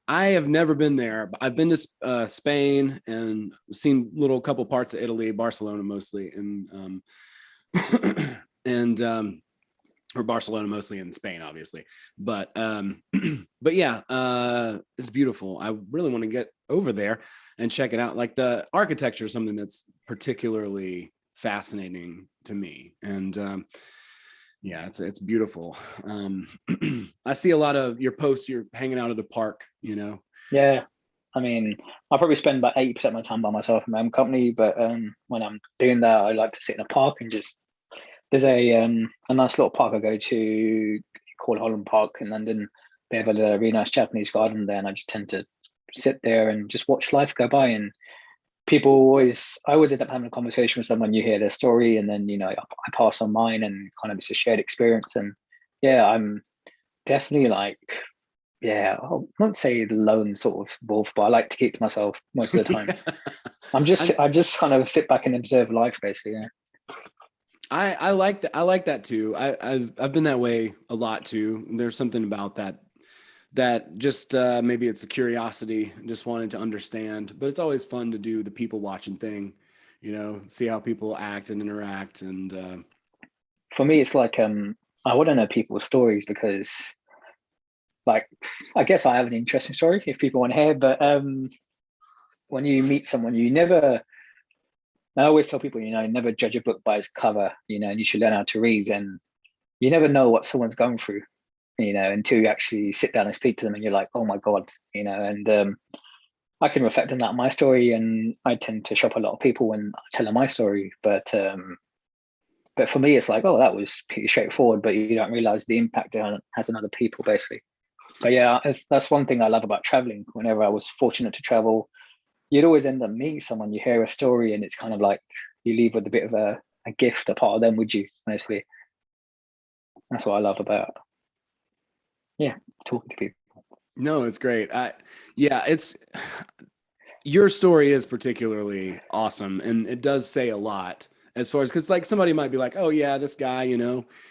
S2: I have never been there, but I've been to Spain and seen little couple parts of Italy, Barcelona mostly, and and or Barcelona mostly in Spain, obviously. But but yeah, it's beautiful. I really want to get over there and check it out. Like the architecture is something that's particularly fascinating to me, and yeah, it's beautiful. I see a lot of your posts. You're hanging out at a park, you know.
S3: Yeah. I mean, I probably spend about 80% of my time by myself in my own company, but when I'm doing that, I like to sit in a park and just, there's a nice little park I go to called Holland Park in London. They have a really nice Japanese garden there, and I just tend to sit there and just watch life go by. And I always end up having a conversation with someone. You hear their story, and then I pass on mine, and kind of it's a shared experience. And yeah, I'm definitely like, yeah, I'll not say the lone sort of wolf, but I like to keep to myself most of the time. I just kind of sit back and observe life, basically. Yeah.
S2: I like that. I like that too. I've been that way a lot too. There's something about that just maybe it's a curiosity, just wanting to understand. But it's always fun to do the people watching thing, see how people act and interact. And
S3: for me, it's like I want to know people's stories because, like, I guess I have an interesting story if people want to hear. But when you meet someone, I always tell people, never judge a book by its cover, and you should learn how to read. And you never know what someone's going through, until you actually sit down and speak to them, and you're like, oh my God, and I can reflect on that in my story. And I tend to shock a lot of people when I tell them my story. But for me, it's like, oh, that was pretty straightforward, but you don't realize the impact it has on other people, basically. But yeah, that's one thing I love about traveling. Whenever I was fortunate to travel, you'd always end up meeting someone, you hear a story, and it's kind of like you leave with a bit of a gift, a part of them, would you? Honestly, that's what I love about, yeah, talking to people.
S2: no, it's great. Yeah, your story is particularly awesome, and it does say a lot as far as, because like somebody might be like, oh yeah, this guy,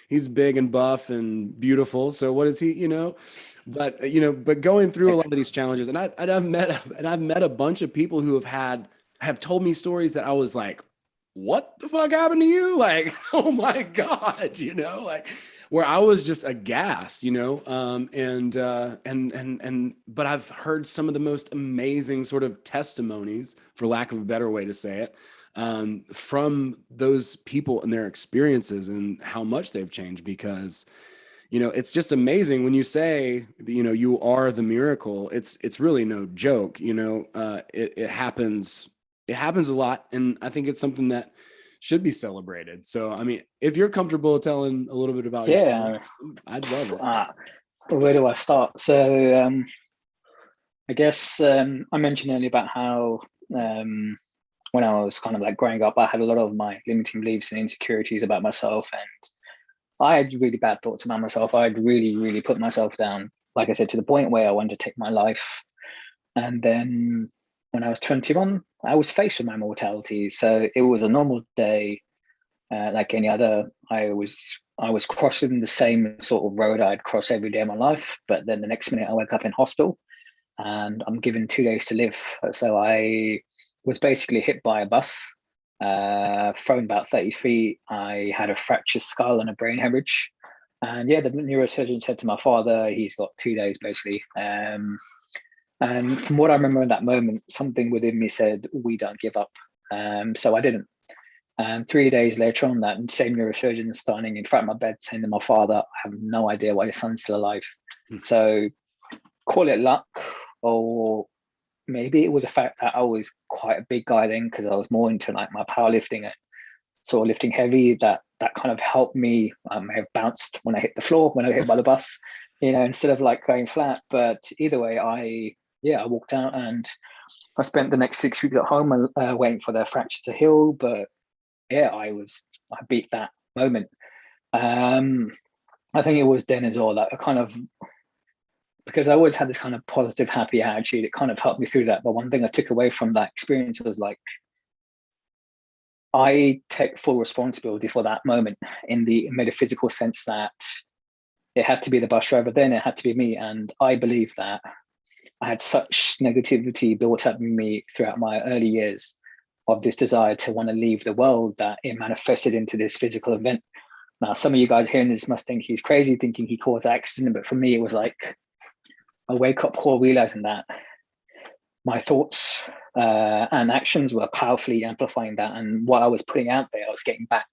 S2: he's big and buff and beautiful, so what is he, but going through a lot of these challenges, and I've met a bunch of people who have told me stories that I was like, what the fuck happened to you? Like, oh my God, like where I was just aghast, but I've heard some of the most amazing sort of testimonies, for lack of a better way to say it, from those people and their experiences and how much they've changed. Because it's just amazing when you say, you are the miracle. It's really no joke. It happens a lot, and I think it's something that should be celebrated. So I mean, if you're comfortable telling a little bit about your story, I'd love it.
S3: Where do I start? So I guess I mentioned earlier about how when I was kind of like growing up, I had a lot of my limiting beliefs and insecurities about myself, and I had really bad thoughts about myself. I'd really, really put myself down, like I said, to the point where I wanted to take my life. And then when I was 21, I was faced with my mortality. So it was a normal day, like any other. I was crossing the same sort of road I'd cross every day of my life. But then the next minute I woke up in hospital, and I'm given 2 days to live. So I was basically hit by a bus, thrown about 30 feet. I had a fractured skull and a brain hemorrhage. And yeah, the neurosurgeon said to my father, he's got 2 days basically. And from what I remember in that moment, something within me said, we don't give up. So I didn't. And 3 days later on, that same neurosurgeon standing in front of my bed saying to my father, I have no idea why your son's still alive. So call it luck, or maybe it was a fact that I was quite a big guy then, because I was more into like my powerlifting and sort of lifting heavy. That kind of helped me. I may have bounced when I hit the floor, when I got hit by the bus, instead of like going flat. But either way, I walked out, and I spent the next 6 weeks at home waiting for the fracture to heal. But yeah, I beat that moment. I think it was then as well that I kind of, because I always had this kind of positive, happy attitude, it kind of helped me through that. But one thing I took away from that experience was like, I take full responsibility for that moment in the metaphysical sense that it had to be the bus driver then, it had to be me. And I believe that I had such negativity built up in me throughout my early years of this desire to want to leave the world that it manifested into this physical event. Now, some of you guys hearing this must think he's crazy, thinking he caused an accident. But for me, it was like a wake up call, realizing that my thoughts and actions were powerfully amplifying that. And what I was putting out there, I was getting back.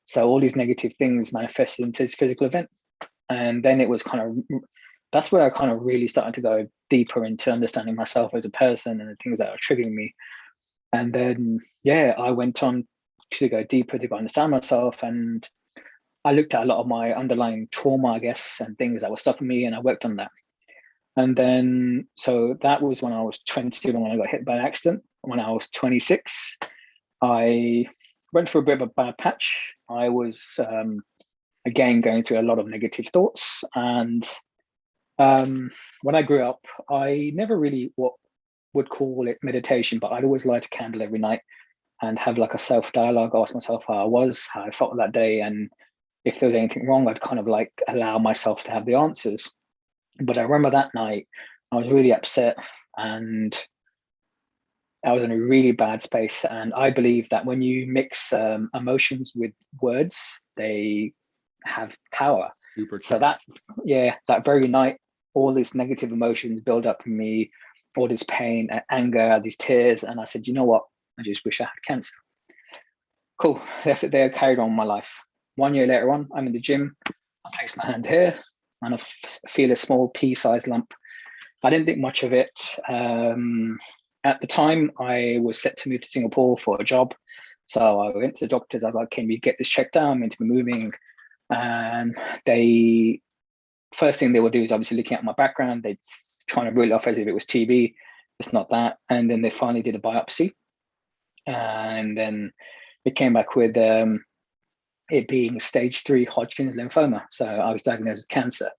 S3: So all these negative things manifested into this physical event. And then it was kind of, that's where I kind of really started to go deeper into understanding myself as a person and the things that are triggering me. And then, yeah, I went on to go deeper to understand myself. And I looked at a lot of my underlying trauma, I guess, and things that were stopping me, and I worked on that. And then, so that was when I was 20, when I got hit by an accident. When I was 26, I went through a bit of a bad patch. I was, again, going through a lot of negative thoughts. And when I grew up, I never really would call it meditation, but I'd always light a candle every night and have like a self-dialogue, ask myself how I was, how I felt that day. And if there was anything wrong, I'd kind of like allow myself to have the answers. But I remember that night, I was really upset and I was in a really bad space. And I believe that when you mix emotions with words, they have power.
S2: Super
S3: So that, yeah, that very night, all these negative emotions build up in me, all this pain, anger, these tears. And I said, you know what? I just wish I had cancer. Cool. Left it there, carried on my life. 1 year later on, I'm in the gym. I place my hand here and I feel a small pea-sized lump. I didn't think much of it. At the time, I was set to move to Singapore for a job. So I went to the doctors. I was like, can we get this checked out? I'm meant to be moving. And they, first thing they would do is obviously looking at my background. They'd try to rule it off as if it was TB. It's not that. And then they finally did a biopsy. And then it came back with it being stage 3 Hodgkin's lymphoma. So I was diagnosed with cancer.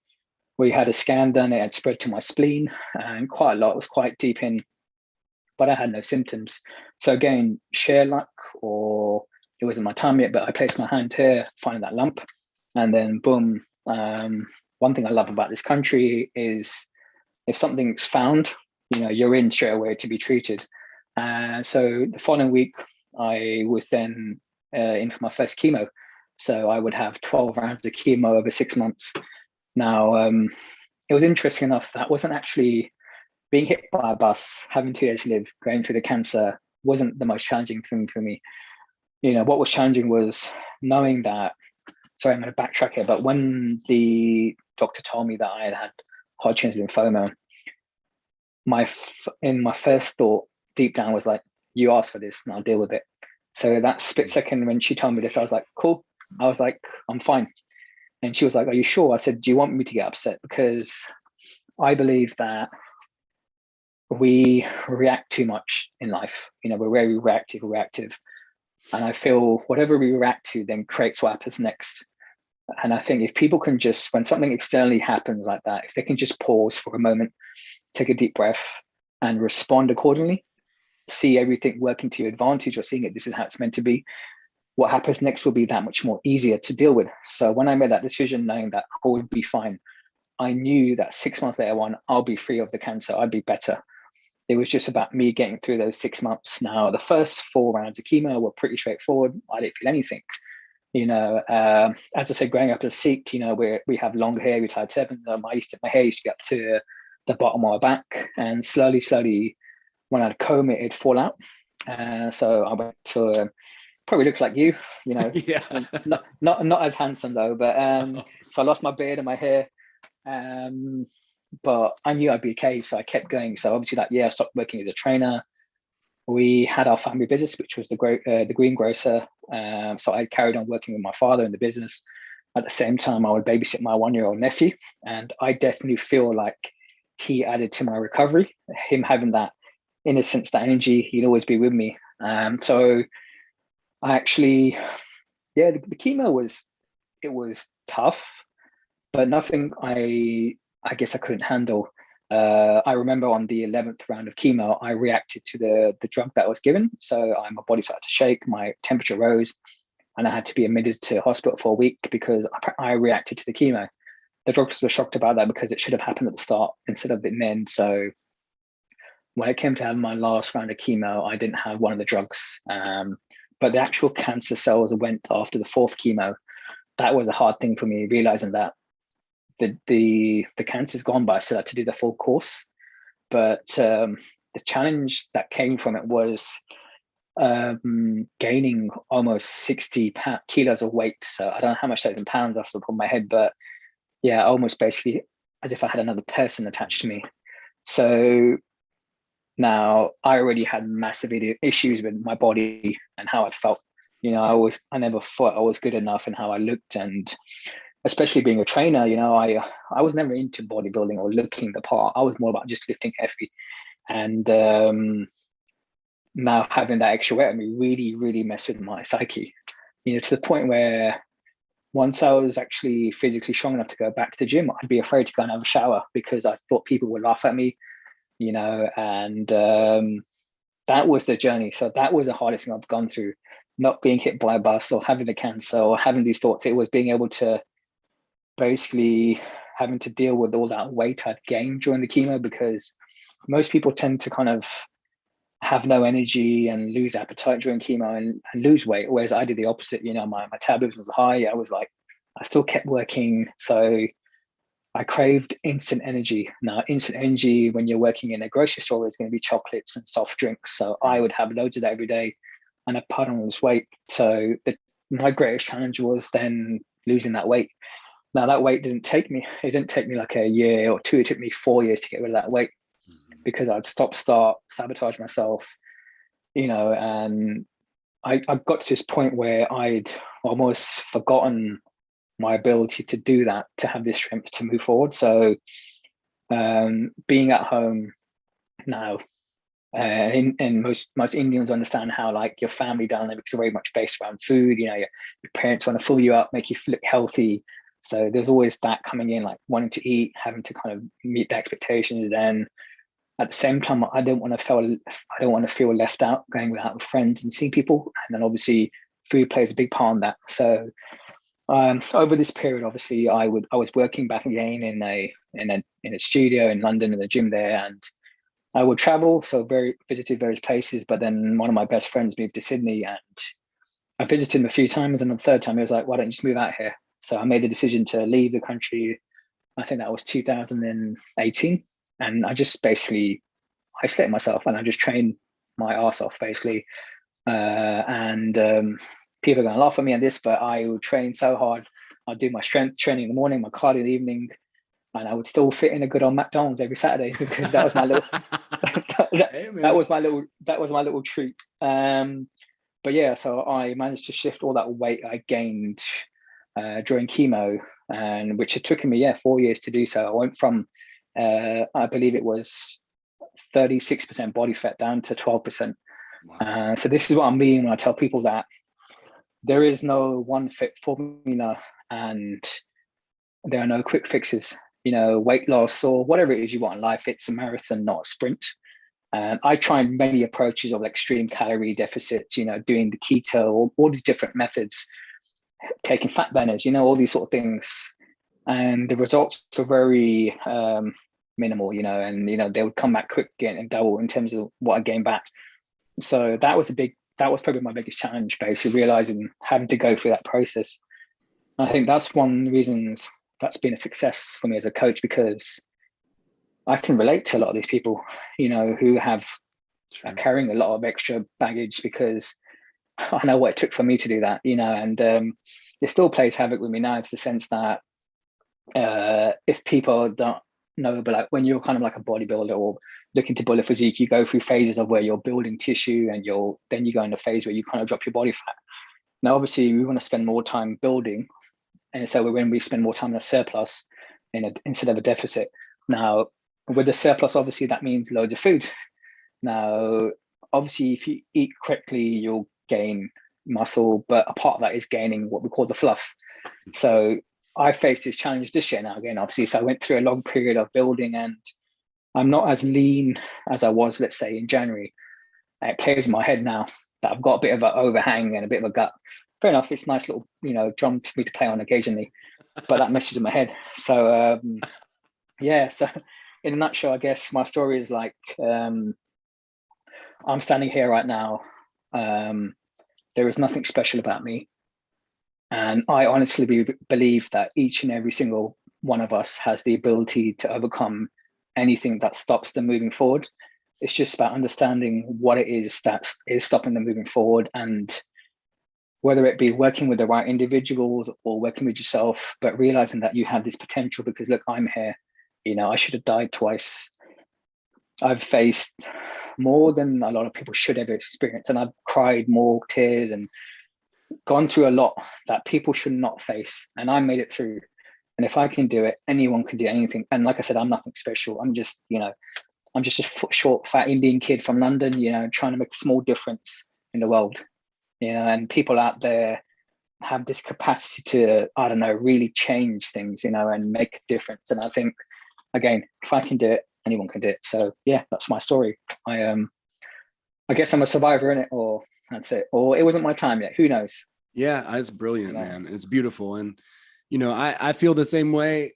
S3: We had a scan done, it had spread to my spleen and quite a lot, it was quite deep in, but I had no symptoms. So again, sheer luck, or it wasn't my time yet, but I placed my hand here, finding that lump, and then boom. One thing I love about this country is if something's found, you're in straight away to be treated. So the following week, I was then in for my first chemo. So I would have 12 rounds of chemo over 6 months. Now, it was interesting enough, that wasn't actually being hit by a bus, having 2 years to live, going through the cancer wasn't the most challenging thing for me. What was challenging was knowing that, sorry, I'm going to backtrack here, but when the doctor told me that I had Hodgkin's lymphoma, my first thought deep down was like, you asked for this and I'll deal with it. So that split second when she told me this, I was like, cool. I was like, I'm fine. And she was like, are you sure? I said, do you want me to get upset? Because I believe that we react too much in life. We're very reactive. And I feel whatever we react to then creates what happens next. And I think if people can just, when something externally happens like that, if they can just pause for a moment, take a deep breath and respond accordingly, see everything working to your advantage or seeing it, this is how it's meant to be, what happens next will be that much more easier to deal with. So when I made that decision, knowing that I would be fine, I knew that 6 months later on, I'll be free of the cancer. I'd be better. It was just about me getting through those 6 months. Now, the first 4 rounds of chemo were pretty straightforward. I didn't feel anything. As I said, growing up as a Sikh, we have long hair, we tie turban. My hair used to be up to the bottom of my back, and slowly, when I'd comb it, it'd fall out. So I went to probably looks like you,
S2: Yeah.
S3: not as handsome though, but so I lost my beard and my hair, but I knew I'd be okay, so I kept going. So obviously that year I stopped working as a trainer. We had our family business, which was the greengrocer. So I carried on working with my father in the business. At the same time, I would babysit my 1-year-old nephew, and I definitely feel like he added to my recovery. Him having that innocence, that energy, he'd always be with me. So I actually, the chemo was tough, but nothing I guess I couldn't handle. I remember on the 11th round of chemo, I reacted to the drug that I was given. So my body started to shake, my temperature rose, and I had to be admitted to hospital for a week because I reacted to the chemo. The doctors were shocked about that because it should have happened at the start instead of the end. So when it came to have my last round of chemo, I didn't have one of the drugs. But the actual cancer cells went after the fourth chemo. That was a hard thing for me, realizing that the cancer's gone, but I still had to do the full course. But the challenge that came from it was gaining almost 60 kilos of weight. So I don't know how much that is in pounds off the top of my head, but yeah, almost basically as if I had another person attached to me. So now I already had massive issues with my body and how I felt. I never thought I was good enough in how I looked, and especially being a trainer, I was never into bodybuilding or looking the part. I was more about just lifting heavy. And now having that extra weight on me really, really messed with my psyche, to the point where once I was actually physically strong enough to go back to the gym, I'd be afraid to go and have a shower because I thought people would laugh at me, and that was the journey. So that was the hardest thing I've gone through, not being hit by a bus or having a cancer or having these thoughts. It was being able to basically having to deal with all that weight I'd gained during the chemo, because most people tend to kind of have no energy and lose appetite during chemo and lose weight, whereas I did the opposite. My metabolism was high. I still kept working, so I craved instant energy. Now, instant energy when you're working in a grocery store is going to be chocolates and soft drinks. So I would have loads of that every day, and I put on all this weight. So my greatest challenge was then losing that weight. Now, that weight didn't take me like a year or two. It took me 4 years to get rid of that weight because I'd start, sabotage myself, and I got to this point where I'd almost forgotten my ability to do that, to have this strength to move forward. So being at home now, and most Indians understand how like your family dynamics are very much based around food. Your parents want to fill you up, make you look healthy. So there's always that coming in, like wanting to eat, having to kind of meet the expectations. Then at the same time, I don't want to feel left out going without friends and seeing people. And then obviously food plays a big part in that. So over this period, obviously I was working back again in a studio in London, in the gym there, and I would travel, so visited various places. But then one of my best friends moved to Sydney, and I visited him a few times. And the third time he was like, "Why don't you just move out here?" So I made the decision to leave the country. I think that was 2018, and I just basically isolated myself, and I just trained my ass off basically. And people are going to laugh at me on this, but I would train so hard. I'd do my strength training in the morning, my cardio in the evening, and I would still fit in a good old McDonald's every Saturday because that was my little that was my little treat. But yeah, so I managed to shift all that weight I gained during chemo, and which it took me 4 years to do so. I went from I believe it was 36% body fat down to 12%. Wow. So this is what I mean when I tell people that there is no one fit formula and there are no quick fixes. Weight loss or whatever it is you want in life, it's a marathon, not a sprint. And I tried many approaches of extreme calorie deficits, doing the keto, all these different methods, taking fat burners, all these sort of things. And the results were very minimal, and they would come back quick again and double in terms of what I gained back. So that was probably my biggest challenge, basically realizing having to go through that process. And I think that's one of the reasons that's been a success for me as a coach, because I can relate to a lot of these people, who are carrying a lot of extra baggage, because I know what it took for me to do that, and it still plays havoc with me now. It's the sense that if people don't know, but like when you're kind of like a bodybuilder or looking to build a physique, you go through phases of where you're building tissue, and then you go in a phase where you kind of drop your body fat. Now, obviously, we want to spend more time building, and so when we spend more time in a surplus instead of a deficit. Now, with the surplus, obviously, that means loads of food. Now, obviously, if you eat correctly, you'll gain muscle, but a part of that is gaining what we call the fluff. So I faced this challenge this year now again, obviously. So I went through a long period of building, and I'm not as lean as I was, let's say, in January. It plays in my head now that I've got a bit of an overhang and a bit of a gut. Fair enough, it's a nice little, drum for me to play on occasionally, but that messes in my head. So yeah, so in a nutshell, I guess my story is like, I'm standing here right now. There is nothing special about me. And I honestly believe that each and every single one of us has the ability to overcome anything that stops them moving forward. It's just about understanding what it is that is stopping them moving forward, and whether it be working with the right individuals or working with yourself, but realizing that you have this potential because, look, I'm here. I should have died twice. I've faced more than a lot of people should ever experience, and I've cried more tears and gone through a lot that people should not face, and I made it through. And if I can do it, anyone can do anything. And like I said, I'm nothing special. I'm just a short, fat Indian kid from London, trying to make a small difference in the world. And people out there have this capacity to, I don't know, really change things, and make a difference. And I think, again, if I can do it, anyone can do it. So yeah, that's my story. I guess I'm a survivor in it, or that's it, or it wasn't my time yet. Who knows?
S2: Yeah, it's brilliant, man. It's beautiful. And, I feel the same way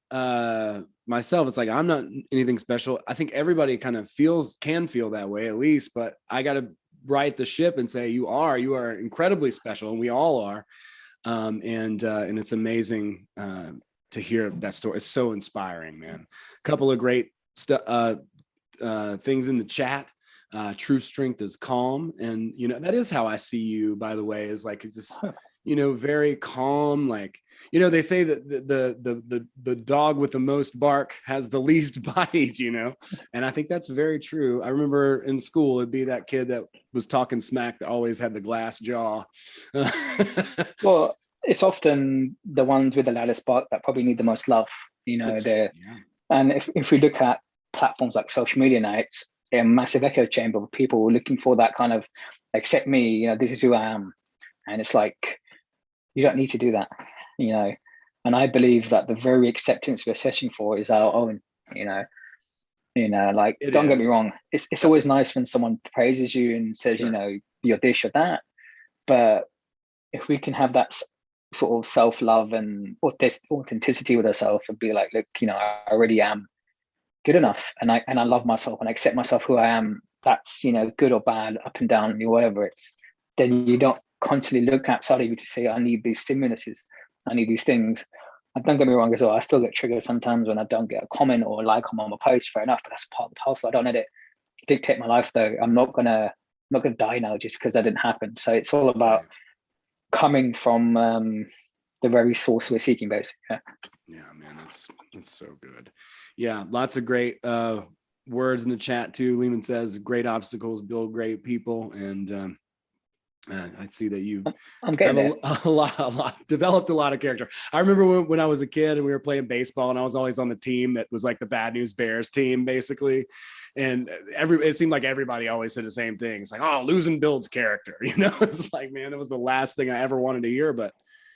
S2: myself. It's like, I'm not anything special. I think everybody kind of can feel that way at least, but I got to right the ship and say, you are incredibly special. And we all are. And it's amazing to hear that story. It's so inspiring, man. A couple of great things in the chat. True strength is calm. And, that is how I see you, by the way, is like this, very calm, like, they say that the dog with the most bark has the least bite, and I think that's very true. I remember in school, it'd be that kid that was talking smack that always had the glass jaw.
S3: Well, it's often the ones with the loudest bark that probably need the most love, And if we look at platforms like social media now, it's a massive echo chamber of people looking for that kind of, accept me, this is who I am. And it's like, you don't need to do that, and I believe that the very acceptance we're searching for is our own, like, don't get me wrong. It's always nice when someone praises you and says, sure, you're this, you're that. But if we can have that sort of self-love and authenticity with ourselves and be like, look, I already am good enough, and I love myself and I accept myself who I am. That's, good or bad, up and down, whatever. It's then you don't constantly look outside of you to say, I need these stimuluses, I need these things. And don't get me wrong as well, I still get triggered sometimes when I don't get a comment or a like on my post. Fair enough, but that's part of the parcel. I don't let it dictate my life though. I'm not gonna die now just because that didn't happen. So it's all about coming from the very source we're seeking, basically.
S2: Yeah, man, that's so good. Yeah, lots of great words in the chat too. Lehman says, great obstacles build great people. And I see that you have a lot developed a lot of character. I remember when I was a kid and we were playing baseball and I was always on the team that was like the Bad News Bears team, basically. And it seemed like everybody always said the same thing. It's like, oh, losing builds character. It's like, man, it was the last thing I ever wanted to hear, but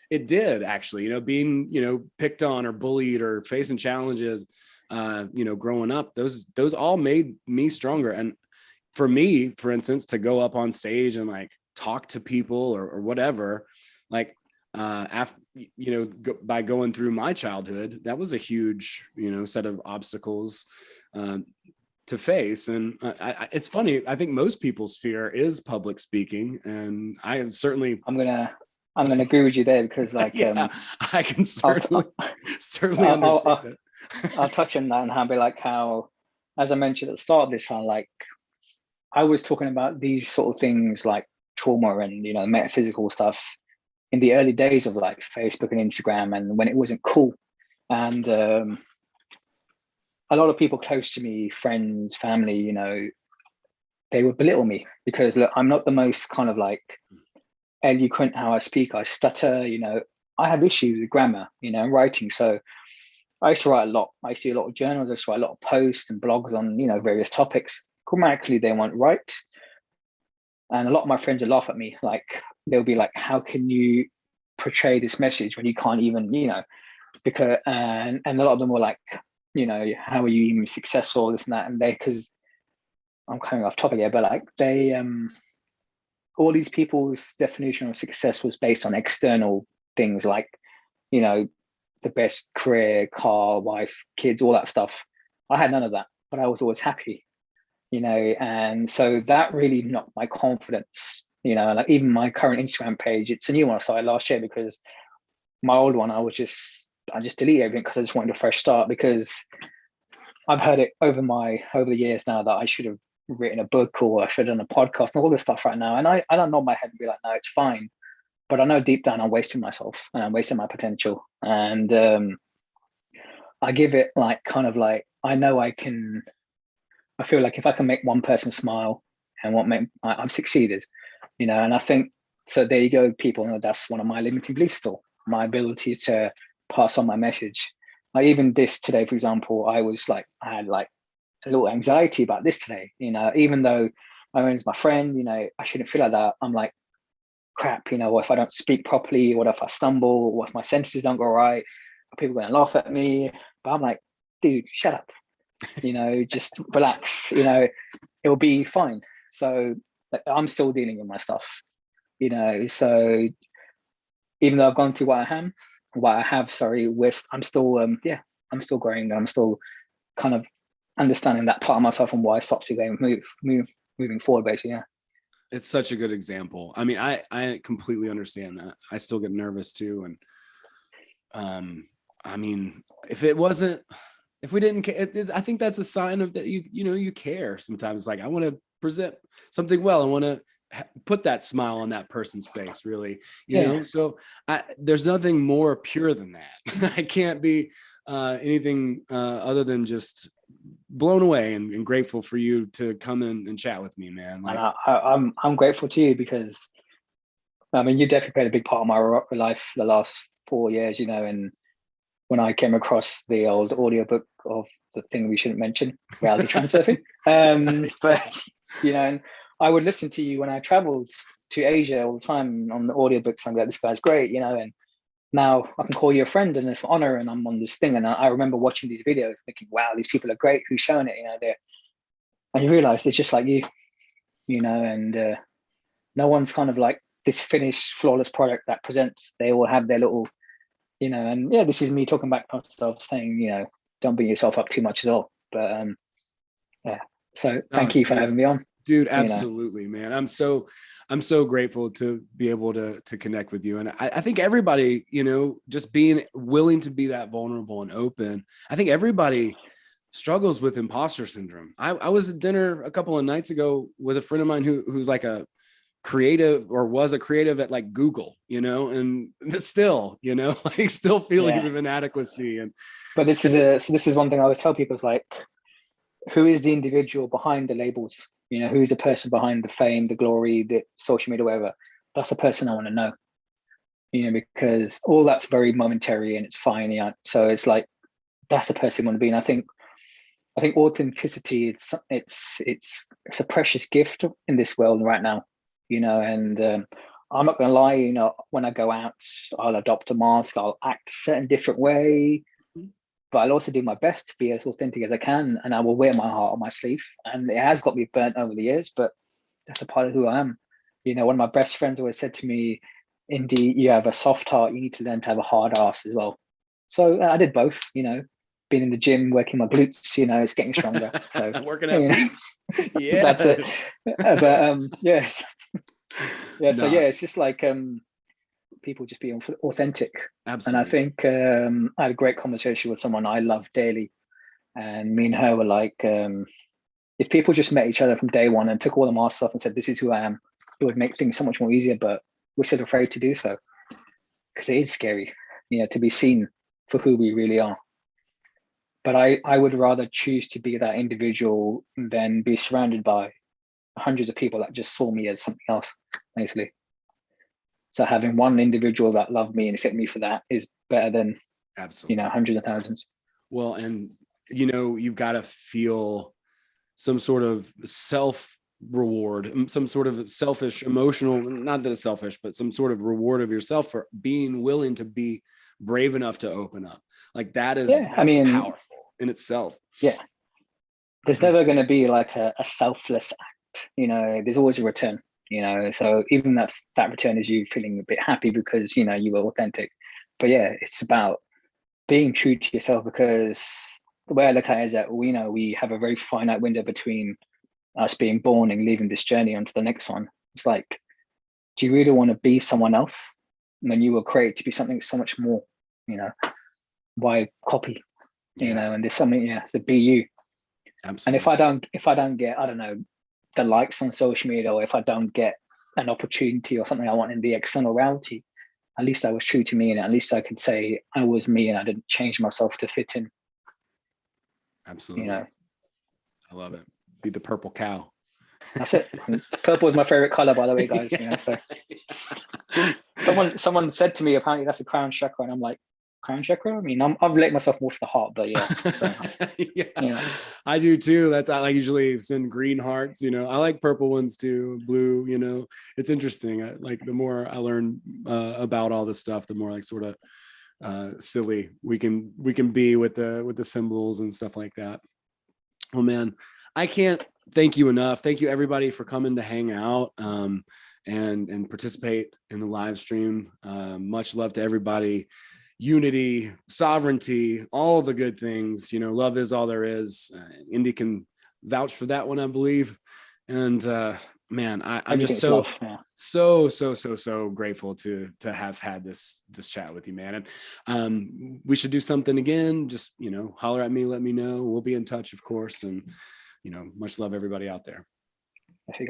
S2: it did actually, being, picked on or bullied or facing challenges, growing up, those all made me stronger. And for me, for instance, to go up on stage and like talk to people or whatever, like after, by going through my childhood, that was a huge, set of obstacles to face. And it's funny, I think most people's fear is public speaking, and I am certainly
S3: I'm gonna agree with you there, because like
S2: I can certainly understand it.
S3: I'll touch on that and how, how, as I mentioned at the start of this one, like I was talking about these sort of things like trauma and metaphysical stuff in the early days of like Facebook and Instagram, and when it wasn't cool. And a lot of people close to me, friends, family, they would belittle me because, look, I'm not the most kind of like eloquent how I speak. I stutter, I have issues with grammar, writing. So I used to write a lot. I used to do a lot of journals. I used to write a lot of posts and blogs on, various topics. Grammatically, they weren't right. And a lot of my friends would laugh at me. Like, they'll be like, how can you portray this message when you can't even, because and a lot of them were like, you know, how are you even successful, this and that, and they, because I'm coming off topic here, but like they all these people's definition of success was based on external things, like, you know, the best career, car, wife, kids, all that stuff. I had none of that, but I was always happy, you know, and so that really knocked my confidence, you know. Like even my current Instagram page, it's a new one I started last year, because my old one, I just deleted everything because I just wanted a fresh start, because I've heard it over the years now that I should have written a book, or I should have done a podcast and all this stuff right now. And I don't nod my head and be like, no, it's fine. But I know deep down I'm wasting myself and I'm wasting my potential. And I give it like kind of like, I know I feel like if I can make one person smile and I've succeeded, you know. And I think, so there you go, people, you know, that's one of my limiting beliefs still, my ability to pass on my message. Like even this today, for example, I had like a little anxiety about this today, you know, even though Owen's my friend, you know, I shouldn't feel like that. I'm like, crap, you know, what if I don't speak properly? What if I stumble? What if my sentences don't go right? Are people going to laugh at me? But I'm like, dude, shut up, you know, just relax, you know, it'll be fine. So like, I'm still dealing with my stuff, you know. So even though I've gone through what I have, I'm still, I'm still growing. I'm still kind of understanding that part of myself and why I stopped to go moving forward, basically. Yeah.
S2: It's such a good example. I mean, I completely understand that. I still get nervous too. And I mean, if we didn't care, I think that's a sign of that you care sometimes. Like, I want to present something well. I want to put that smile on that person's face, really, you know? So there's nothing more pure than that. I can't be anything other than just blown away and grateful for you to come in and chat with me, man. Like,
S3: I'm grateful to you, because I mean, you definitely played a big part of my life the last 4 years, you know. And when I came across the old audiobook of the thing we shouldn't mention, reality transurfing, but you know, and I would listen to you when I traveled to Asia all the time on the audiobooks. I'm like, this guy's great, you know. And now I can call you a friend and it's an honor, and I'm on this thing. And I remember watching these videos thinking, wow, these people are great, who's showing it, you know, and you realize it's just like you know, and no one's kind of like this finished flawless product that presents. They all have their little, you know. And yeah, this is me talking back to myself saying, you know, don't beat yourself up too much as well. But yeah, so thank you for having me on,
S2: dude. Absolutely, man. I'm so grateful to be able to connect with you. And I think everybody, you know, just being willing to be that vulnerable and open. I think everybody struggles with imposter syndrome. I was at dinner a couple of nights ago with a friend of mine who's like a creative, or was a creative at like Google, you know, and still, you know, like still feelings of inadequacy.
S3: But this is one thing I always tell people, is like, who is the individual behind the labels? You know, who's the person behind the fame, the glory, the social media, whatever? That's the person I want to know, you know, because all that's very momentary and it's fine. Yeah. So it's like, that's the person I want to be. And I think authenticity, it's a precious gift in this world right now, you know. And I'm not going to lie, you know, when I go out, I'll adopt a mask, I'll act a certain different way, but I'll also do my best to be as authentic as I can, and I will wear my heart on my sleeve. And it has got me burnt over the years, but that's a part of who I am. You know, one of my best friends always said to me, Indy, you have a soft heart, you need to learn to have a hard ass as well. So I did both, you know, being in the gym, working my glutes, you know, it's getting stronger. So
S2: working out,
S3: yeah, that's it. But yes. Yeah, so yeah, it's just like people just being authentic.
S2: Absolutely.
S3: And I think I had a great conversation with someone I love dearly, and me and her were like, if people just met each other from day one and took all the masks off and said, this is who I am, it would make things so much more easier. But we're still afraid to do so, because it is scary, you know, to be seen for who we really are. But I would rather choose to be that individual than be surrounded by hundreds of people that just saw me as something else, basically. So having one individual that loved me and accepted me for that is better than, you know, hundreds of thousands.
S2: Well, and you know, you've got to feel some sort of self reward, some sort of selfish, emotional, not that it's selfish, but some sort of reward of yourself for being willing to be brave enough to open up. Like that's powerful in itself.
S3: Yeah. There's never going to be like a selfless act, there's always a return, so even that return is you feeling a bit happy because, you were authentic. But yeah, it's about being true to yourself, because the way I look at it is that we have a very finite window between us being born and leaving this journey onto the next one. It's like, do you really want to be someone else when you were created to be something so much more? Why copy? And there's something, so be you.
S2: Absolutely.
S3: And if I don't get, I don't know, the likes on social media, or if I don't get an opportunity or something I want in the external reality, at least I was true to me, and at least I could say I was me and I didn't change myself to fit in.
S2: Absolutely. I love it. Be the purple cow.
S3: That's it. Purple is my favorite color, by the way, guys. So someone said to me, apparently that's a crown chakra, and I'm like, crown chakra? I mean, I've let myself more to the heart, but yeah.
S2: I do too. I usually send green hearts, I like purple ones too, blue, it's interesting. Like the more I learn about all this stuff, the more like sort of silly we can be with the symbols and stuff like that. Oh man, I can't thank you enough. Thank you everybody for coming to hang out and participate in the live stream. Much love to everybody. Unity, sovereignty, all the good things, love is all there is. Indi can vouch for that one, I believe. And man, I'm just so grateful to have had this chat with you, man. And we should do something again. Just, holler at me, let me know. We'll be in touch, of course. And, much love everybody out there.